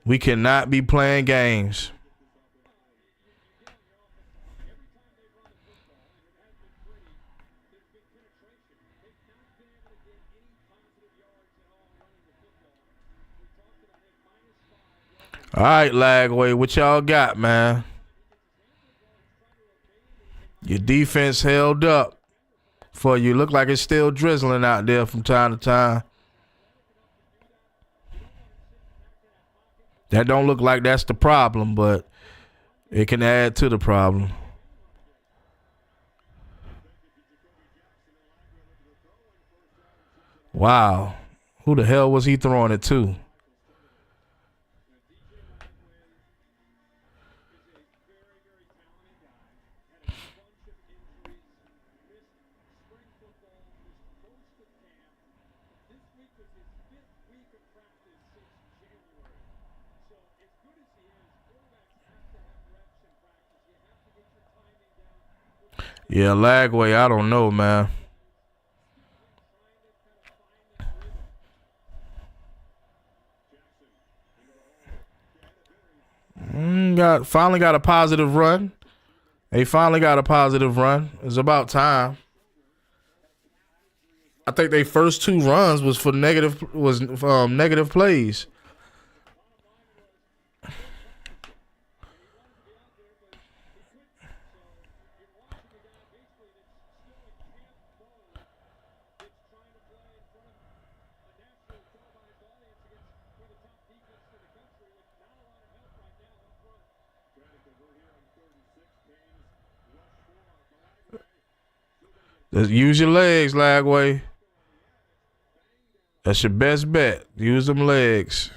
We cannot be playing games. All right, Lagway, what y'all got, man? Your defense held up for you. Look like it's still drizzling out there from time to time. That don't look like that's the problem, but it can add to the problem. Wow. Who the hell was he throwing it to? Yeah, Lagway, I don't know, man. Finally got a positive run. They finally got a positive run. It's about time. I think their first 2 runs was for negative plays. Just use your legs, Lagway. That's your best bet. Use them legs.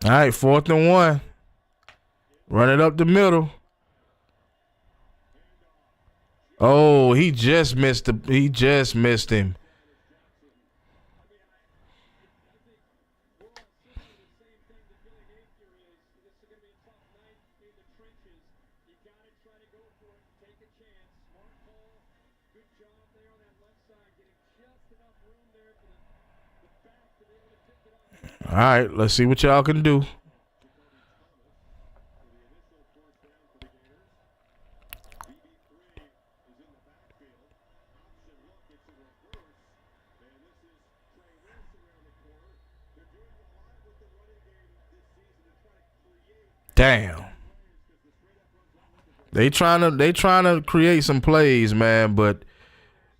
All right, 4th and 1. Run it up the middle. Oh, he just missed him. All right, let's see what y'all can do. Damn. They trying to create some plays, man, but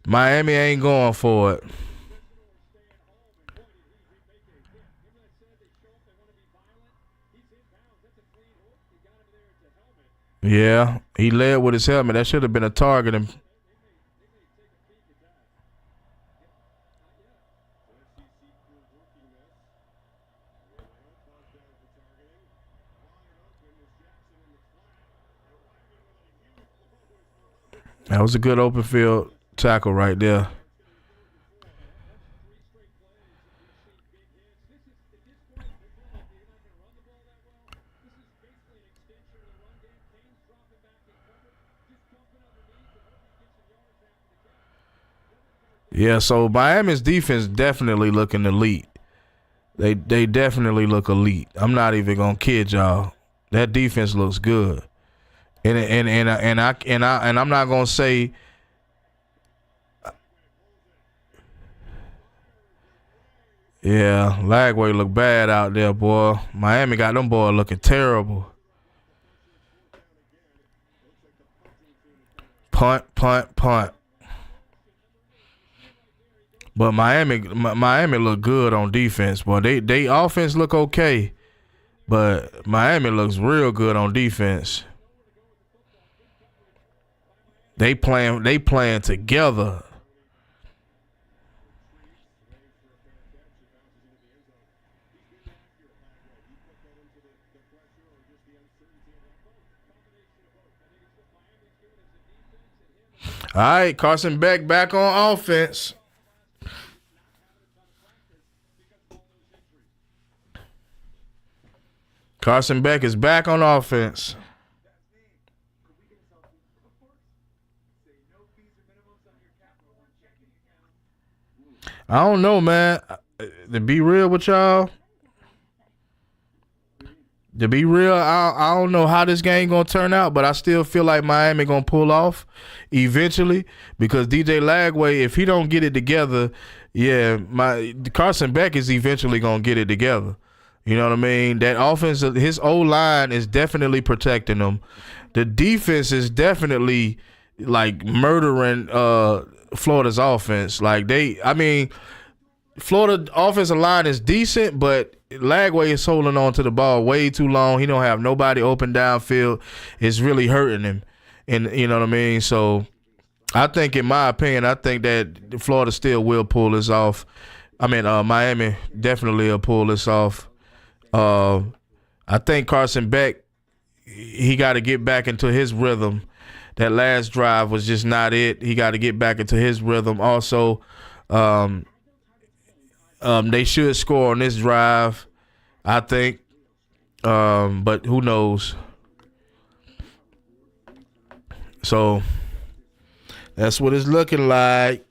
Miami ain't going for it. Yeah, he led with his helmet. That should have been a target. That was a good open field tackle right there. Yeah, so Miami's defense definitely looking elite. They definitely look elite. I'm not even gonna kid y'all. That defense looks good. And I'm not gonna say, yeah, Lagway look bad out there, boy. Miami got them boys looking terrible. Punt, punt, punt. But Miami look good on defense, boy. They offense look okay, but Miami looks real good on defense. They playing together. All right, Carson Beck back on offense. Carson Beck is back on offense. I don't know, man. To be real with y'all, I don't know how this game gonna turn out, but I still feel like Miami gonna pull off eventually because DJ Lagway, if he don't get it together, yeah, my Carson Beck is eventually gonna get it together. You know what I mean? That offense, his O line is definitely protecting him. The defense is definitely like murdering Florida's offense. Florida offensive line is decent, but Lagway is holding on to the ball way too long. He don't have nobody open downfield. It's really hurting him. And you know what I mean? So I think, in my opinion, I think that Florida still will pull this off. Miami definitely will pull this off. I think Carson Beck, he got to get back into his rhythm. That last drive was just not it. He got to get back into his rhythm. Also, they should score on this drive, I think. But who knows? So that's what it's looking like.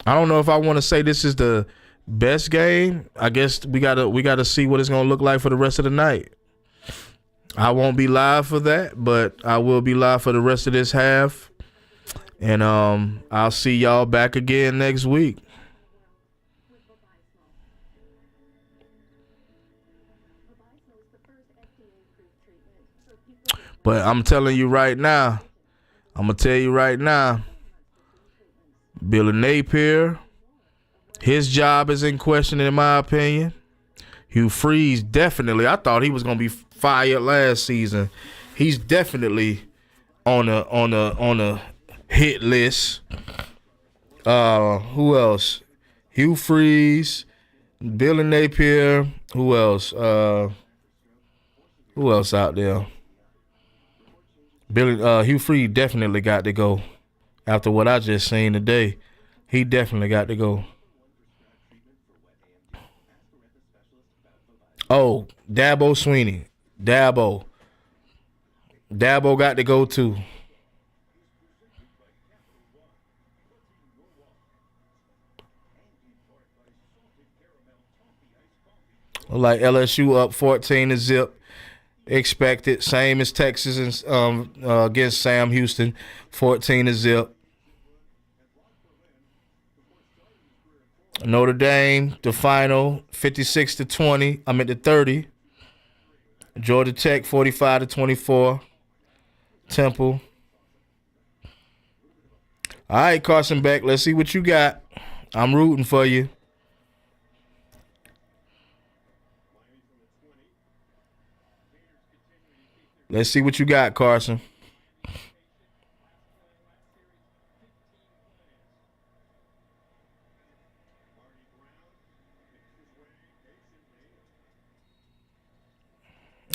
I don't know if I want to say this is the best game. I guess we gotta see what it's gonna look like for the rest of the night. I won't be live for that, but I will be live for the rest of this half. And I'll see y'all back again next week. But I'm telling you right now, I'm going to tell you right now, Billy Napier, his job is in question, in my opinion. Hugh Freeze, definitely. I thought he was going to be fired last season. He's definitely on a hit list. Who else? Hugh Freeze, Billy Napier. Who else? Who else out there? Hugh Freeze definitely got to go. After what I just seen today, he definitely got to go. Oh, Dabo Sweeney. Dabo got to go too. Like LSU up 14-0. Expected, same as Texas against Sam Houston, 14-0. Notre Dame, the final, 56-20. I'm at the 30. Georgia Tech, 45-24. Temple. All right, Carson Beck, let's see what you got. I'm rooting for you. Let's see what you got, Carson.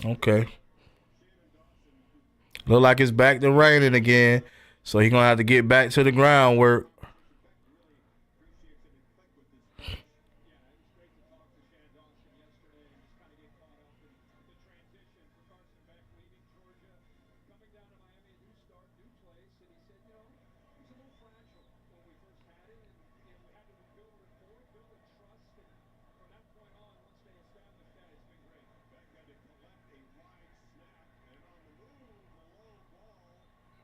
Okay. Look like it's back to raining again, so he's going to have to get back to the groundwork.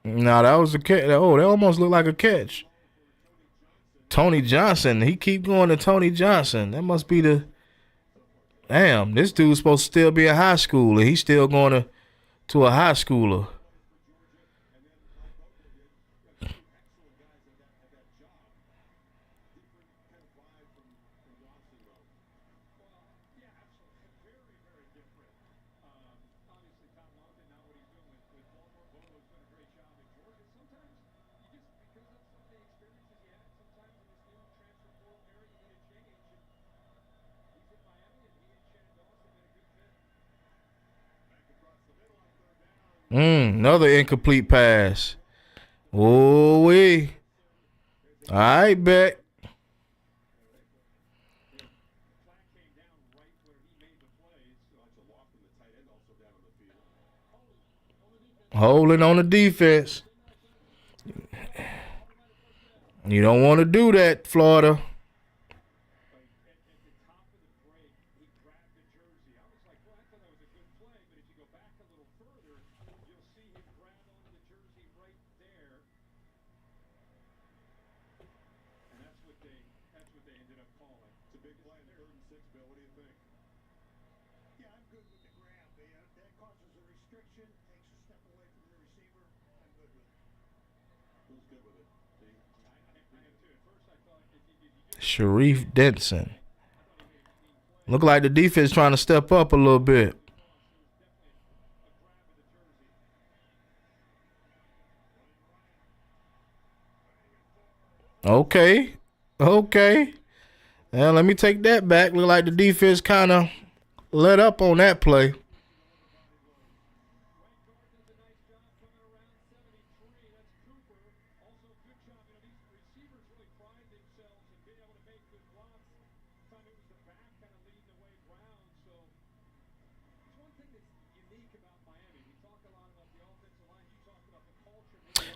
No, that was a catch. Oh, that almost looked like a catch. Tony Johnson. He keep going to Tony Johnson. That must be the. Damn, this dude's supposed to still be in high school, and he's still going to a high schooler. Another incomplete pass. Oh, we. All right, Beck. Holding on the defense. You don't want to do that, Florida. Sharif Denson. Look like the defense trying to step up a little bit. Okay. Okay. Now let me take that back. Look like the defense kind of let up on that play.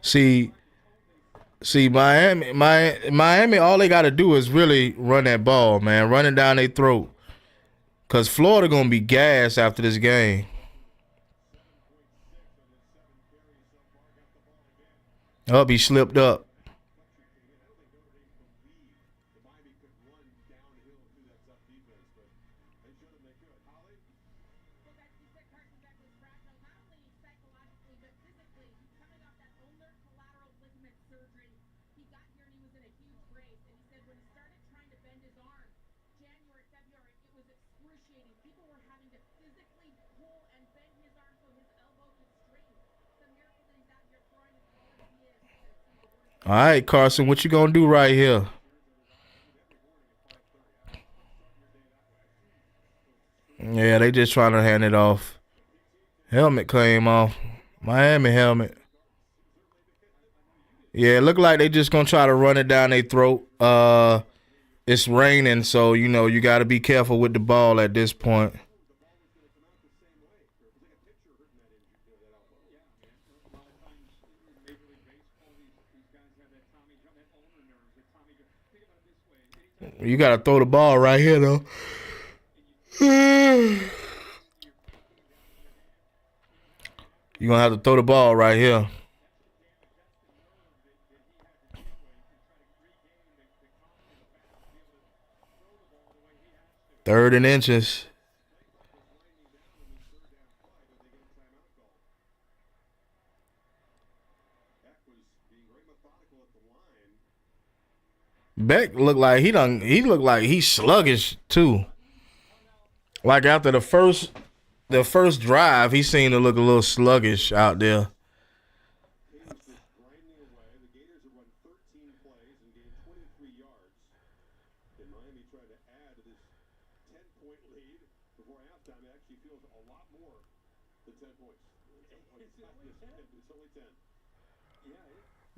See, Miami. All they got to do is really run that ball, man. Run it down their throat. Cause Florida gonna be gassed after this game. Up, he slipped up. All right, Carson, what you gonna do right here? Yeah, they just trying to hand it off. Helmet claim off. Miami helmet. Yeah, it look like they just gonna try to run it down their throat. It's raining, so you got to be careful with the ball at this point. You got to throw the ball right here, though. You're gonna have to throw the ball right here. 3rd and inches. Beck looked like he looked like he's sluggish too. Like after the first drive, he seemed to look a little sluggish out there.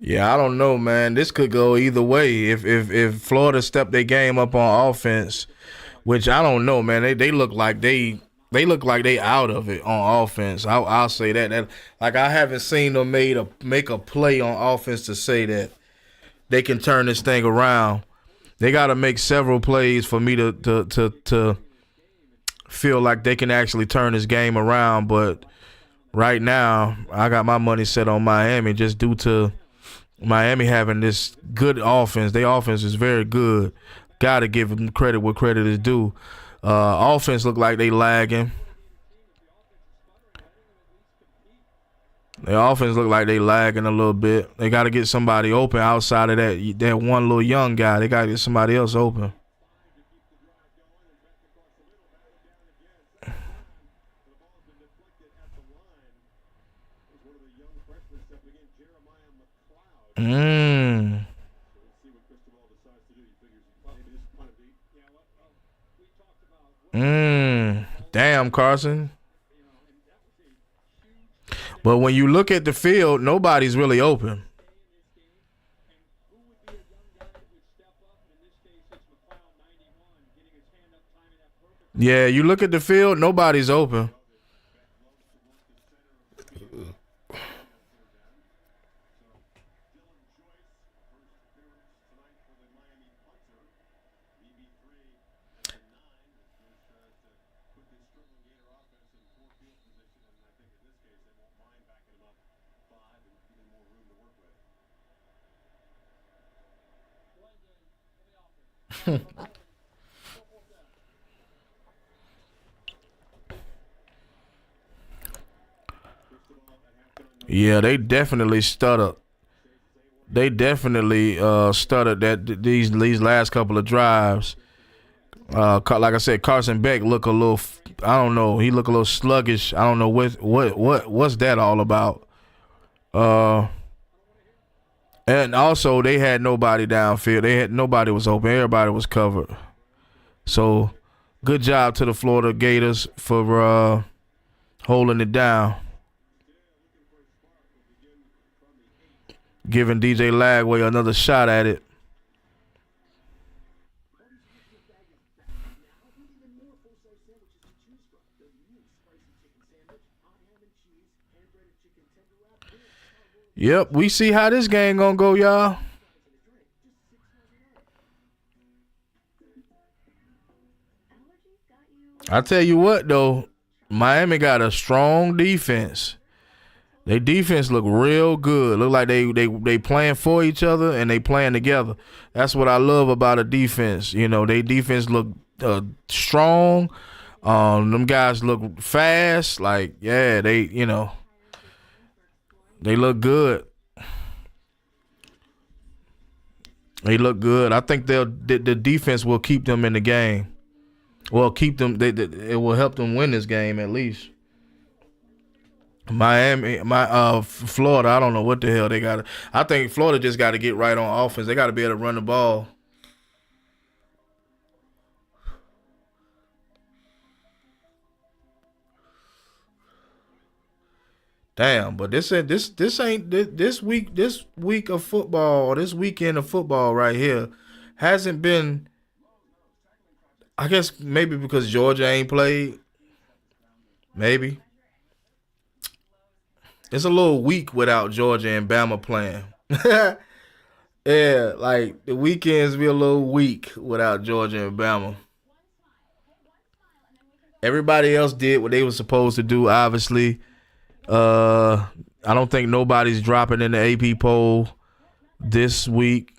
Yeah, I don't know, man. This could go either way. If Florida step their game up on offense, which I don't know, man. They look like they out of it on offense. I'll say that. Like I haven't seen them make a play on offense to say that they can turn this thing around. They got to make several plays for me to feel like they can actually turn this game around. But right now, I got my money set on Miami just due to Miami having this good offense. Their offense is very good. Got to give them credit where credit is due. Offense look like they lagging. Their offense look like they lagging a little bit. They got to get somebody open outside of that one little young guy. They got to get somebody else open. Mmm. Damn, Carson. But when you look at the field, nobody's really open. Yeah, you look at the field, nobody's open. Yeah, they definitely stuttered. They definitely stuttered that these last couple of drives. Like I said, Carson Beck look a little. I don't know. He look a little sluggish. I don't know what's that all about. And also they had nobody downfield. Nobody was open. Everybody was covered. So good job to the Florida Gators for holding it down. Giving DJ Lagway another shot at it. Yep, we see how this game gonna go, y'all. I tell you what, though, Miami got a strong defense. Their defense look real good. Look like they playing for each other and they playing together. That's what I love about a defense. You know, they defense look strong. Them guys look fast. Like, yeah, they look good. They look good. I think the defense will keep them in the game. Well, keep them. It will help them win this game at least. Miami, Florida. I don't know what the hell they got. I think Florida just got to get right on offense. They got to be able to run the ball. Damn, but this ain't this week of football, or this weekend of football right here hasn't been. I guess maybe because Georgia ain't played. Maybe it's a little weak without Georgia and Bama playing. Yeah, like the weekends be a little weak without Georgia and Bama. Everybody else did what they were supposed to do. Obviously, I don't think nobody's dropping in the AP poll this week.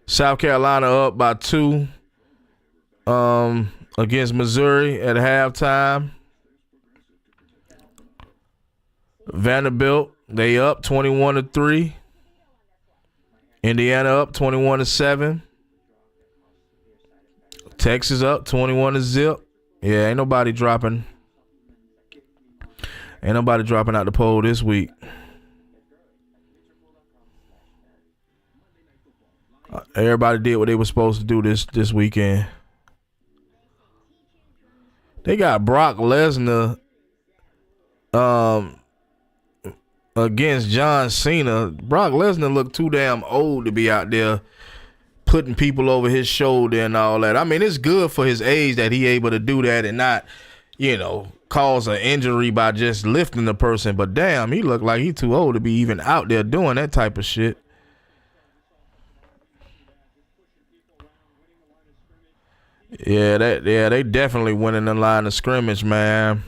South Carolina up by 2 against Missouri at halftime. Vanderbilt, they up 21-3. Indiana up 21-7. Texas up 21-0. Yeah, ain't nobody dropping. Ain't nobody dropping out the poll this week. Everybody did what they were supposed to do this weekend. They got Brock Lesnar against John Cena. Brock Lesnar looked too damn old to be out there putting people over his shoulder and all that. I mean, it's good for his age that he able to do that and not, cause an injury by just lifting the person. But damn, he looked like he too old to be even out there doing that type of shit. They definitely winning the line of scrimmage, man.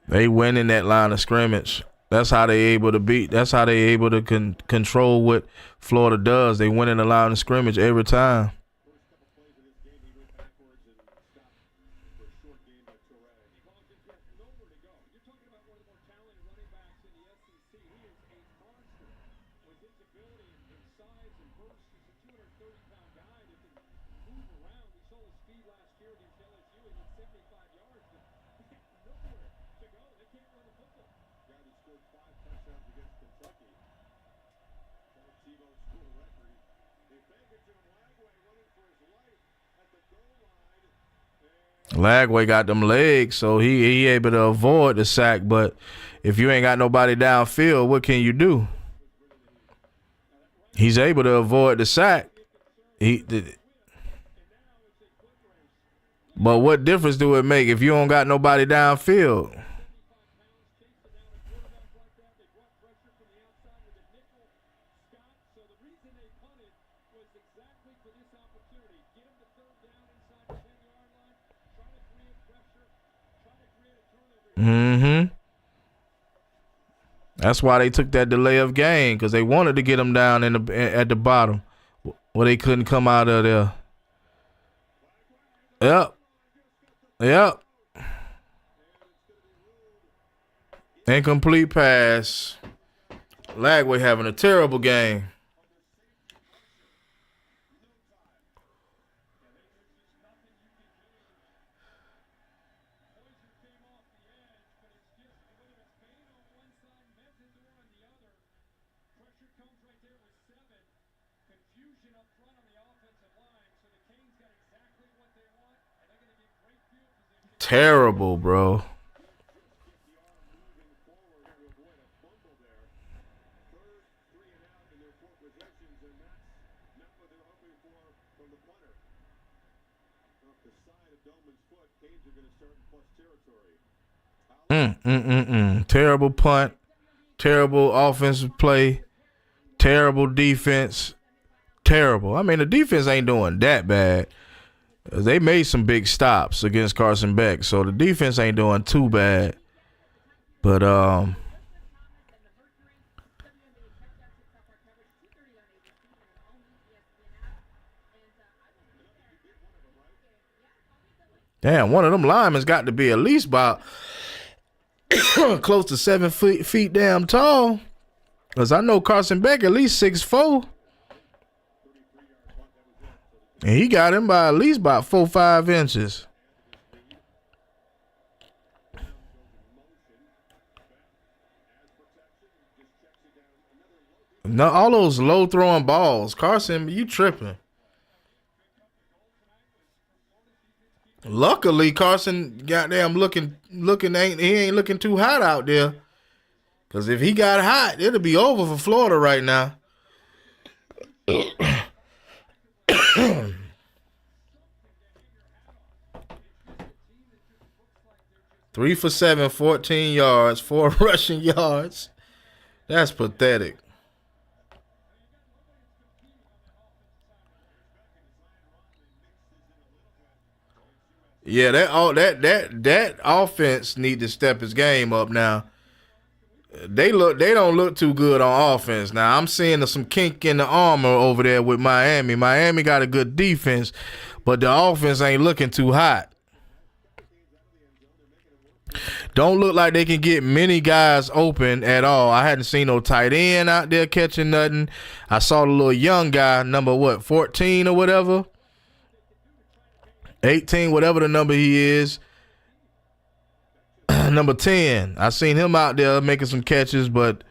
They winning that line of scrimmage. That's how they able to beat. That's how they able to control what Florida does. They winning the line of scrimmage every time. Lagway got them legs, so he able to avoid the sack. But if you ain't got nobody downfield, what can you do? He's able to avoid the sack. But what difference do it make if you don't got nobody downfield? Mm-hmm. That's why they took that delay of game, because they wanted to get him down at the bottom where they couldn't come out of there. Yep. Incomplete pass. Lagway having a terrible game. Terrible, bro. Terrible punt. Terrible offensive play. Terrible defense. Terrible. I mean, the defense ain't doing that bad. They made some big stops against Carson Beck, so the defense ain't doing too bad. But damn, one of them linemen's got to be at least about close to 7 feet damn tall. Because I know Carson Beck at least 6'4". And he got him by at least about 4 or 5 inches. No, all those low throwing balls. Carson, you tripping. Luckily, Carson goddamn looking he ain't looking too hot out there. Cause if he got hot, it'll be over for Florida right now. 3 for 7, 14 yards, 4 rushing yards. That's pathetic. Yeah, that offense need to step his game up now. They don't look too good on offense. Now I'm seeing some kink in the armor over there with Miami. Miami got a good defense, but the offense ain't looking too hot. Don't look like they can get many guys open at all. I hadn't seen no tight end out there catching nothing. I saw the little young guy, number 14 or whatever. 18, whatever the number he is. Number 10. I seen him out there making some catches, but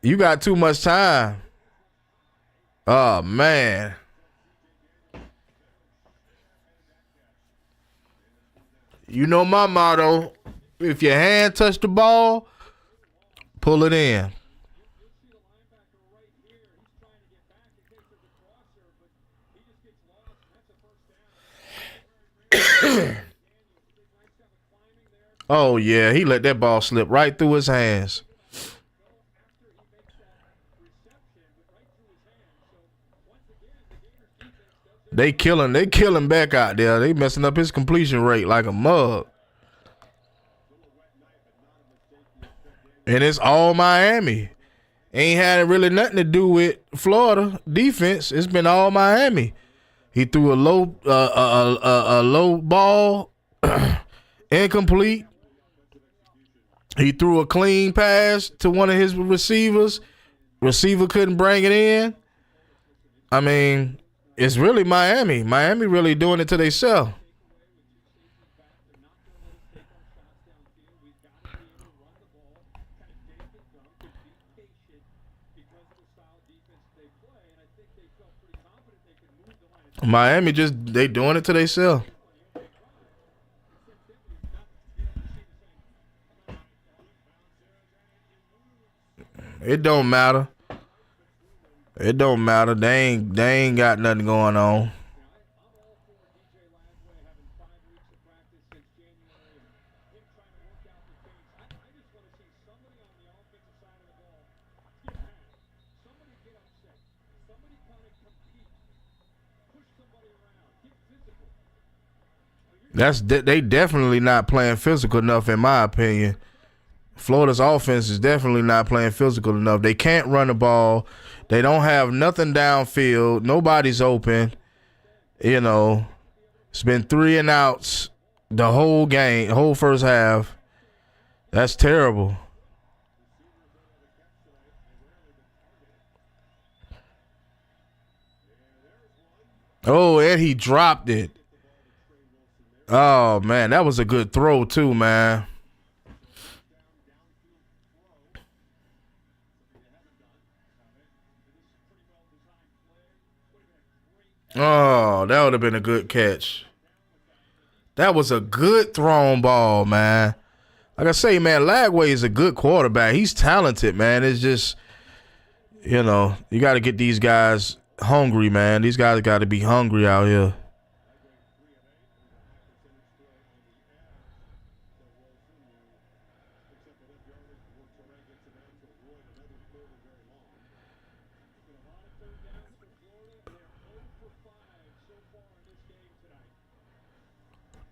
you got too much time. Oh, man. You know my motto. If your hand touch the ball, pull it in. Oh, yeah. He let that ball slip right through his hands. They killing Beck out there. They messing up his completion rate like a mug. And it's all Miami. Ain't had really nothing to do with Florida defense. It's been all Miami. He threw a low ball, incomplete. He threw a clean pass to one of his receivers. Receiver couldn't bring it in. I mean, it's really Miami. Miami really doing it to themselves. Miami they doing it to themselves. It don't matter. It don't matter. They ain't got nothing going on. They definitely not playing physical enough, in my opinion. Florida's offense is definitely not playing physical enough. They can't run the ball. They don't have nothing downfield. Nobody's open. You know, it's been 3 and outs the whole game, the whole first half. That's terrible. Oh, and he dropped it. Oh, man, that was a good throw too, man. Oh, that would have been a good catch. That was a good thrown ball, man. Like I say, man, Lagway is a good quarterback. He's talented, man. It's just, you got to get these guys hungry, man. These guys got to be hungry out here.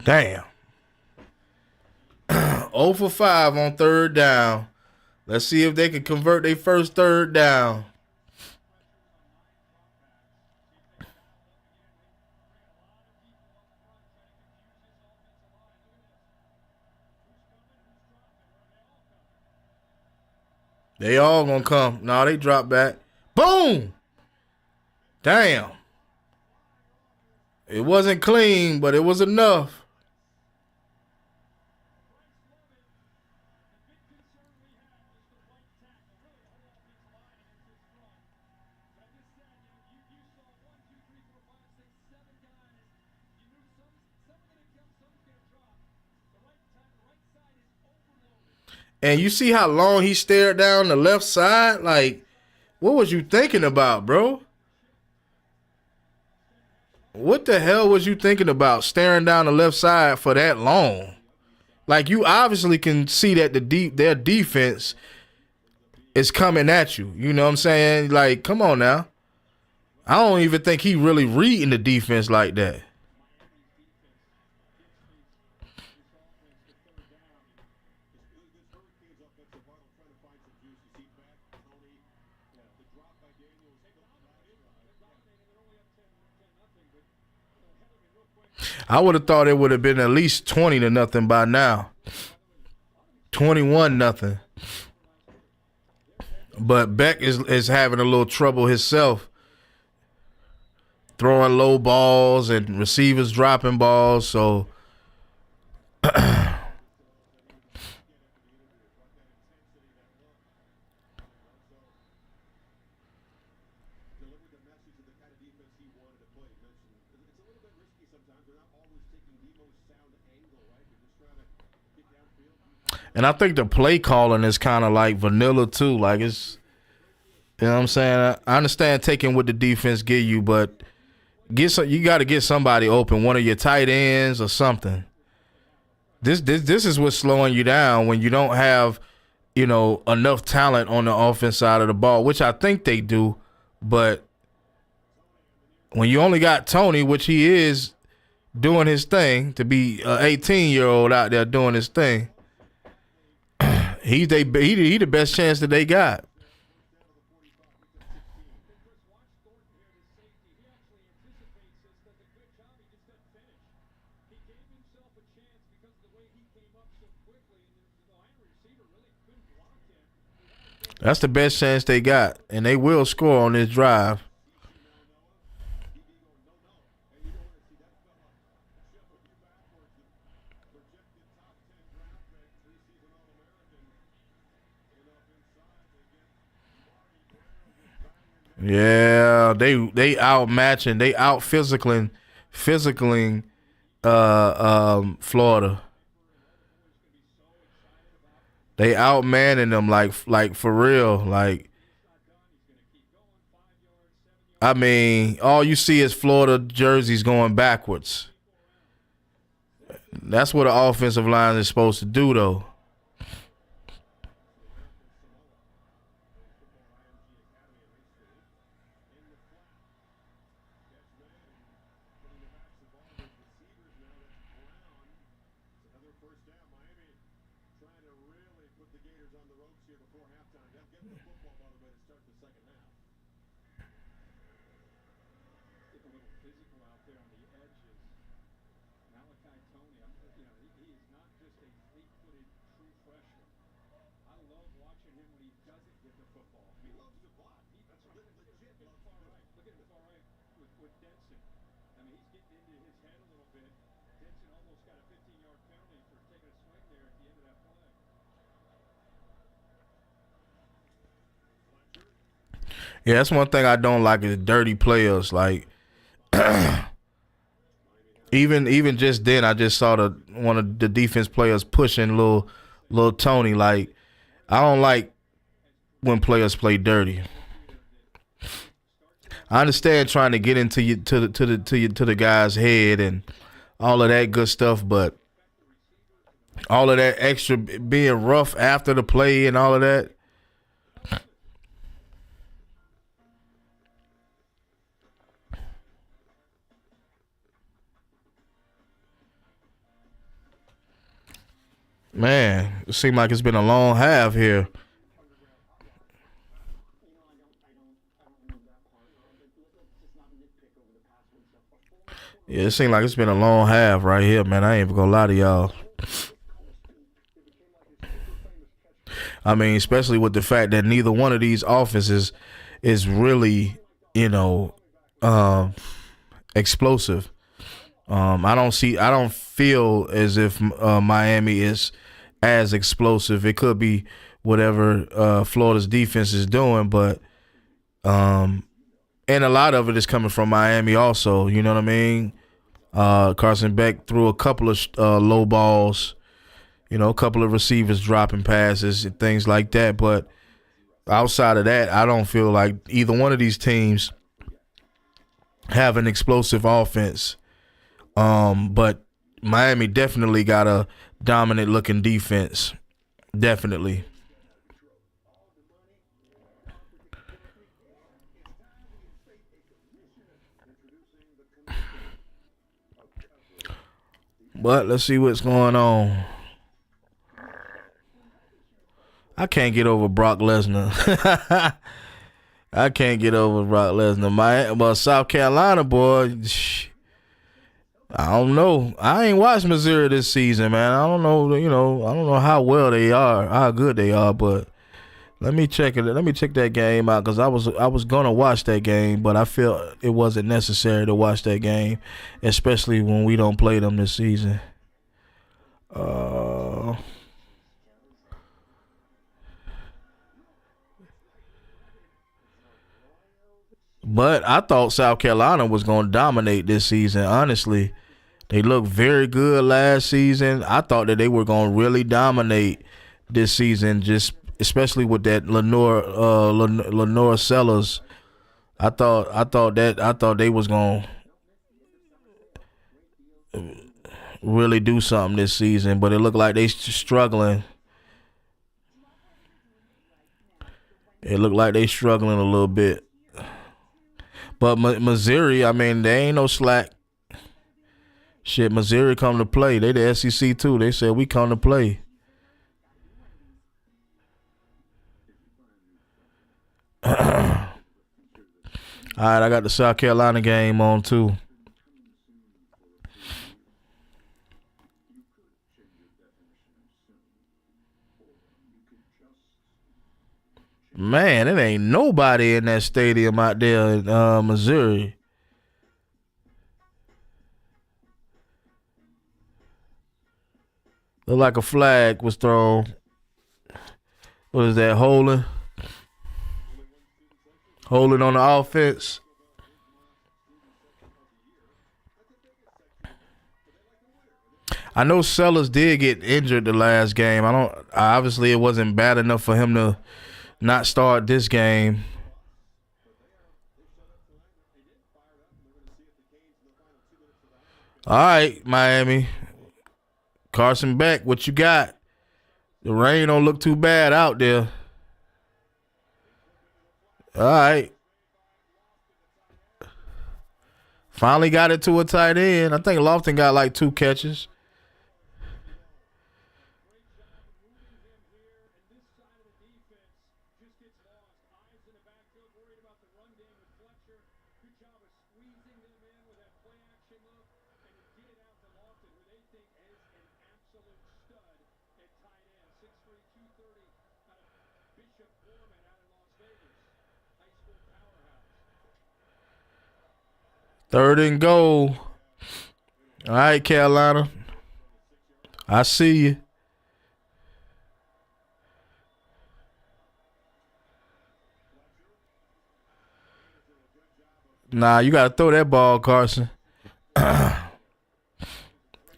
Damn. 0 for 5 on third down. Let's see if they can convert their first third down. They all gonna come. No, they drop back. Boom! Damn. It wasn't clean, but it was enough. And you see how long he stared down the left side? Like, what was you thinking about, bro? What the hell was you thinking about staring down the left side for that long? Like, you obviously can see that their defense is coming at you. You know what I'm saying? Like, come on now. I don't even think he really reading the defense like that. I would have thought it would have been at least 20-0 by now. 21-0. But Beck is having a little trouble himself. Throwing low balls and receivers dropping balls. So and I think the play calling is kind of like vanilla too. Like it's, you know what I'm saying? I understand taking what the defense give you, but you got to get somebody open, one of your tight ends or something. This is what's slowing you down when you don't have, enough talent on the offense side of the ball, which I think they do, but When you only got Tony, which he is doing his thing, to be an 18-year-old out there doing his thing, he the best chance that they got. That's the best chance they got, and they will score on this drive. Yeah, they outmatching, they out physicaling Florida. They outmanning them like for real. Like, I mean, all you see is Florida jerseys going backwards. That's what an offensive line is supposed to do, though. Yeah, that's one thing I don't like is dirty players. Like, even just then, I just saw the one of the defense players pushing little Tony. Like, I don't like when players play dirty. I understand trying to get into you to the guy's head and all of that good stuff, but all of that extra being rough after the play and all of that. Man, it seems like it's been a long half here. Yeah, it seems like it's been a long half right here, man. I ain't even gonna lie to y'all. I mean, especially with the fact that neither one of these offenses is really, you know, um, explosive. I don't feel as if Miami is as explosive. It could be whatever Florida's defense is doing, but and a lot of it is coming from Miami also. You know what I mean? Carson Beck threw a couple of low balls, a couple of receivers dropping passes and things like that. But outside of that, I don't feel like either one of these teams have an explosive offense. But Miami definitely got a dominant looking defense. Definitely. But let's see what's going on. I can't get over Brock Lesnar. I can't get over Brock Lesnar. But South Carolina, boy, I don't know. I ain't watched Missouri this season, man. I don't know, I don't know how well they are, how good they are, but let me check it. Let me check that game out because I was gonna watch that game, but I feel it wasn't necessary to watch that game, especially when we don't play them this season. Uh, but I thought South Carolina was gonna dominate this season. Honestly, they looked very good last season. I thought that they were gonna really dominate this season, just especially with that Lenore Sellers. I thought they was gonna really do something this season, but it looked like they struggling. It looked like they struggling a little bit. But Missouri, I mean, they ain't no slack. Shit, Missouri come to play. They the SEC too. They said we come to play. All right, I got the South Carolina game on too. Man, it ain't nobody in that stadium out there in Missouri. Look like a flag was thrown. What is that, holding? Holding on the offense. I know Sellers did get injured the last game. Obviously it wasn't bad enough for him to not start this game. All right, Miami. Carson Beck, what you got? The rain don't look too bad out there. All right. Finally got it to a tight end. I think Lofton got like 2 catches. Third and goal. All right, Carolina. I see you. Nah, you got to throw that ball, Carson. You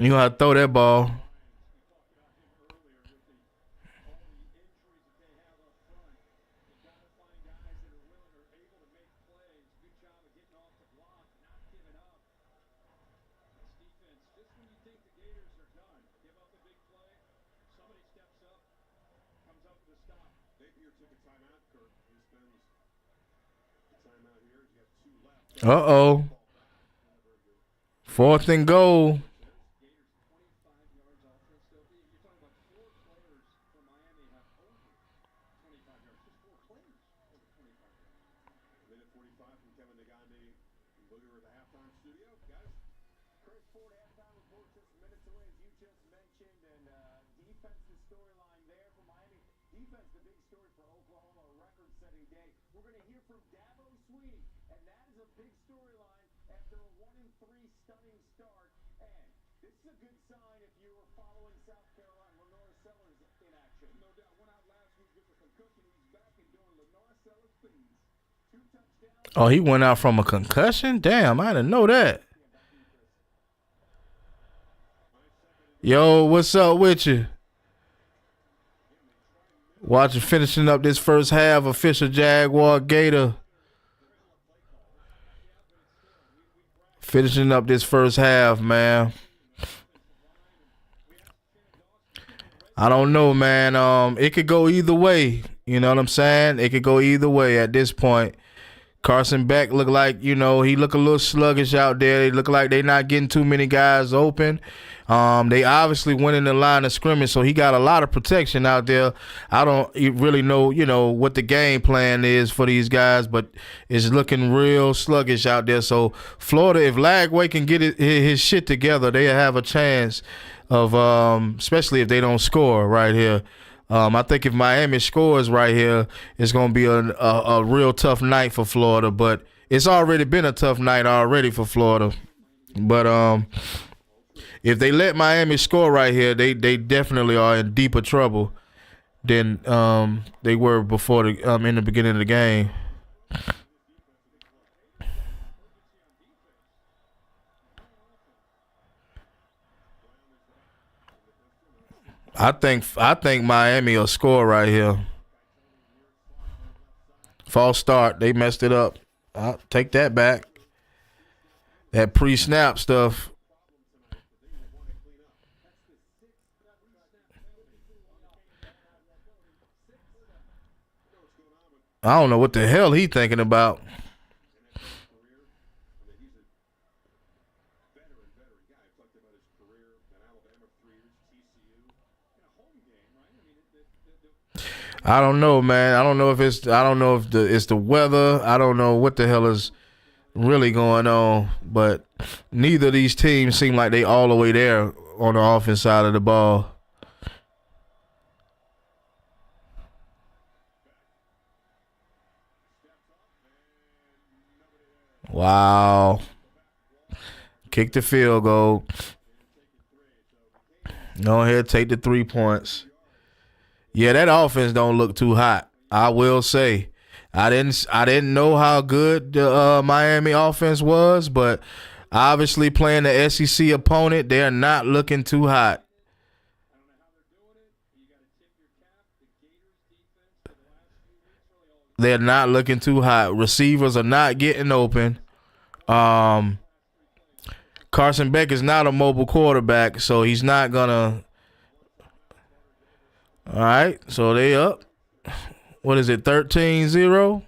got to throw that ball. Uh-oh. 4th and goal. Oh, he went out from a concussion? Damn, I didn't know that. Yo, what's up with you? Watching finishing up this first half of Fisher Jaguar Gator. Finishing up this first half, man. I don't know, man. It could go either way. You know what I'm saying? It could go either way at this point. Carson Beck look like, he look a little sluggish out there. They look like they not getting too many guys open. They obviously went in the line of scrimmage, so he got a lot of protection out there. I don't really know, what the game plan is for these guys, but it's looking real sluggish out there. So Florida, if Lagway can get his shit together, they have a chance of, especially if they don't score right here. I think if Miami scores right here, it's going to be a real tough night for Florida. But it's already been a tough night already for Florida. But if they let Miami score right here, they definitely are in deeper trouble than they were before in the beginning of the game. I think Miami will score right here. False start. They messed it up. I'll take that back. That pre-snap stuff. I don't know what the hell he thinking about. I don't know, man. I don't know if it's the weather. I don't know what the hell is really going on, but neither of these teams seem like they all the way there on the offense side of the ball. Wow. Kick the field goal. Go ahead, take the 3 points. Yeah, that offense don't look too hot. I will say. I didn't know how good the Miami offense was, but obviously playing the SEC opponent, they're not looking too hot. They're not looking too hot. Receivers are not getting open. Carson Beck is not a mobile quarterback, so he's not gonna. All right, so they up. What is it, 13-0?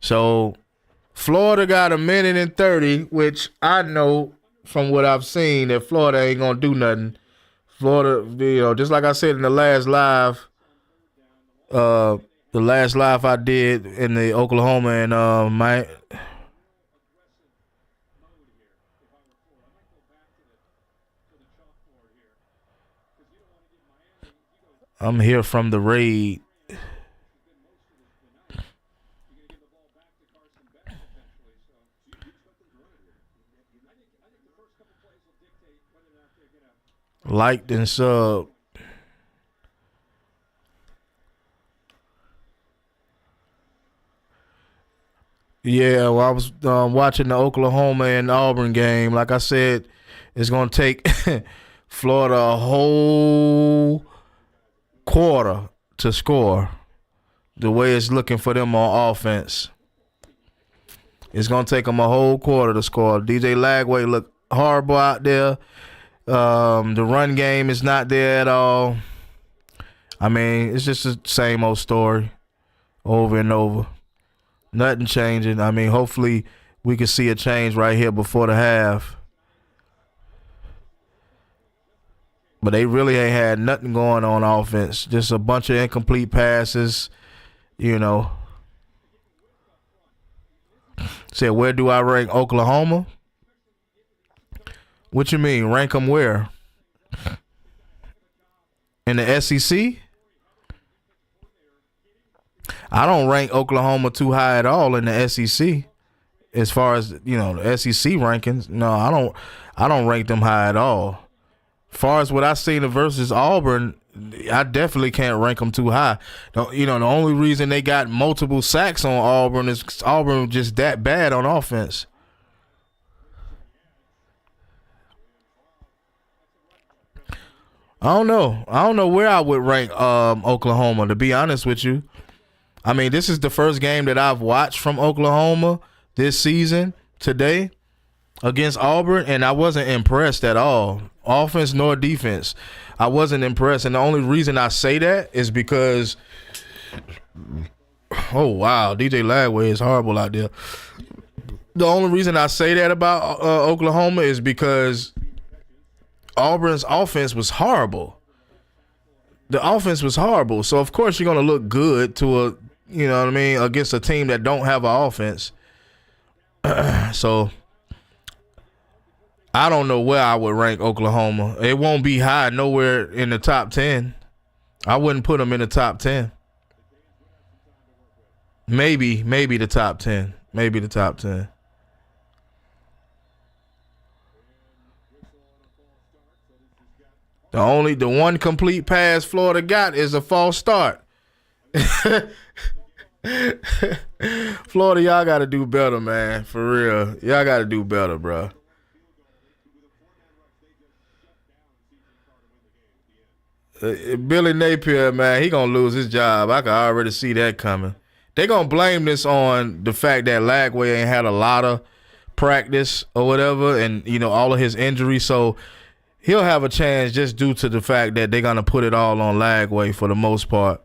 So Florida got 1:30, which I know from what I've seen that Florida ain't gonna do nothing. Florida, just like I said in the last live, I did in the Oklahoma and I'm here from the raid. Liked and sub. Yeah, well, I was watching the Oklahoma and Auburn game. Like I said, it's going to take Florida a whole quarter to score. The way it's looking for them on offense, it's going to take them a whole quarter to score. DJ Lagway look horrible out there. The run game is not there at all. I mean, it's just the same old story over and over. Nothing changing. I mean, hopefully we can see a change right here before the half. But they really ain't had nothing going on offense. Just a bunch of incomplete passes, Said, where do I rank Oklahoma? What you mean? Rank them where? In the SEC? I don't rank Oklahoma too high at all in the SEC. As far as, the SEC rankings, no, I don't rank them high at all. As far as what I seen versus Auburn, I definitely can't rank them too high. The only reason they got multiple sacks on Auburn is Auburn was just that bad on offense. I don't know. I don't know where I would rank Oklahoma, to be honest with you. I mean, this is the first game that I've watched from Oklahoma this season today against Auburn, and I wasn't impressed at all. Offense nor defense. I wasn't impressed, and the only reason I say that is because, oh, wow, DJ Lagway is horrible out there. The only reason I say that about Oklahoma is because Auburn's offense was horrible. The offense was horrible. So, of course, you're going to look good to against a team that don't have an offense. So, I don't know where I would rank Oklahoma. It won't be high, nowhere in the top 10. I wouldn't put them in the top 10. Maybe the top 10. Maybe the top 10. The one complete pass Florida got is a false start. Florida, y'all got to do better, man. For real. Y'all got to do better, bro. Billy Napier, man, he going to lose his job. I can already see that coming. They going to blame this on the fact that Lagway ain't had a lot of practice or whatever and, all of his injuries. So he'll have a chance just due to the fact that they're going to put it all on Lagway for the most part.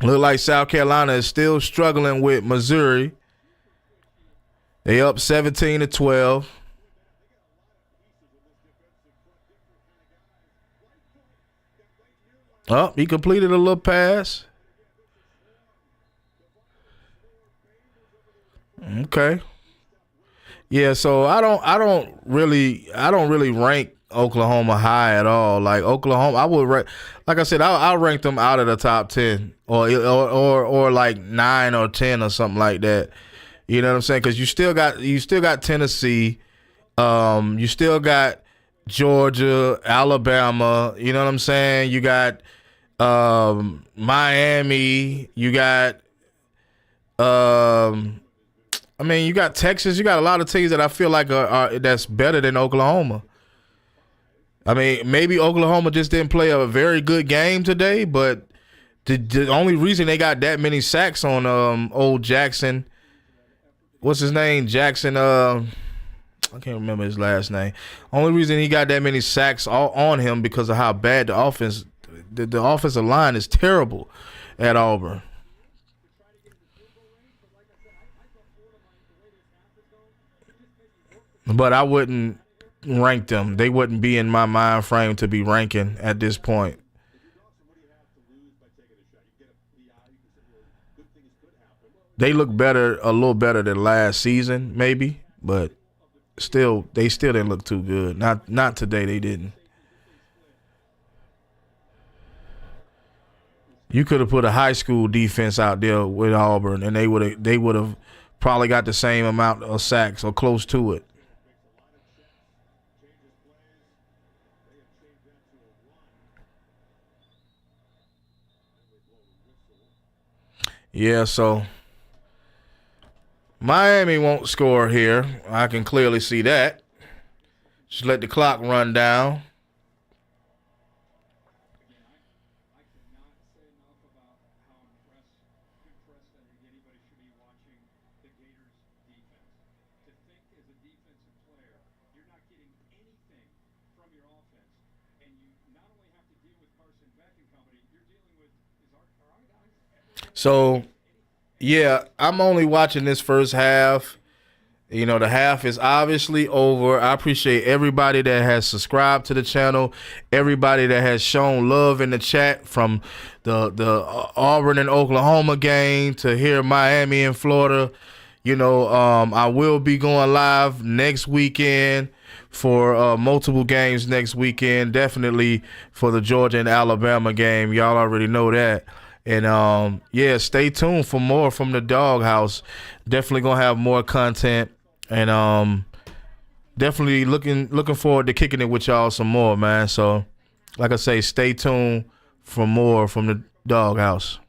Look like South Carolina is still struggling with Missouri. They up 17-12. Oh, he completed a little pass. Okay. Yeah, so I don't really rank Oklahoma high at all. Like Oklahoma, I would rank, like I said, I'll rank them out of the top 10 or like 9 or 10 or something like that. You know what I'm saying? Because you still got Tennessee, you still got Georgia, Alabama. You know what I'm saying? You got Miami. You got you got Texas. You got a lot of teams that I feel like are that's better than Oklahoma. I mean, maybe Oklahoma just didn't play a very good game today, but the only reason they got that many sacks on old Jackson, what's his name? Jackson. I can't remember his last name. Only reason he got that many sacks on him because of how bad the offense, the offensive line is terrible at Auburn. But I wouldn't rank them. They wouldn't be in my mind frame to be ranking at this point. They look better, a little better than last season, maybe, but they still didn't look too good. Not today. They didn't. You could have put a high school defense out there with Auburn, and they would have probably got the same amount of sacks or close to it. Yeah, so Miami won't score here. I can clearly see that. Just let the clock run down. So, yeah, I'm only watching this first half. You know, the half is obviously over. I appreciate everybody that has subscribed to the channel, everybody that has shown love in the chat from the Auburn and Oklahoma game to here Miami and Florida. You know, I will be going live next weekend for multiple games next weekend. Definitely for the Georgia and Alabama game. Y'all already know that. And yeah, stay tuned for more from the Doghouse. Definitely gonna have more content, and definitely looking forward to kicking it with y'all some more, man. So, like I say, stay tuned for more from the Doghouse.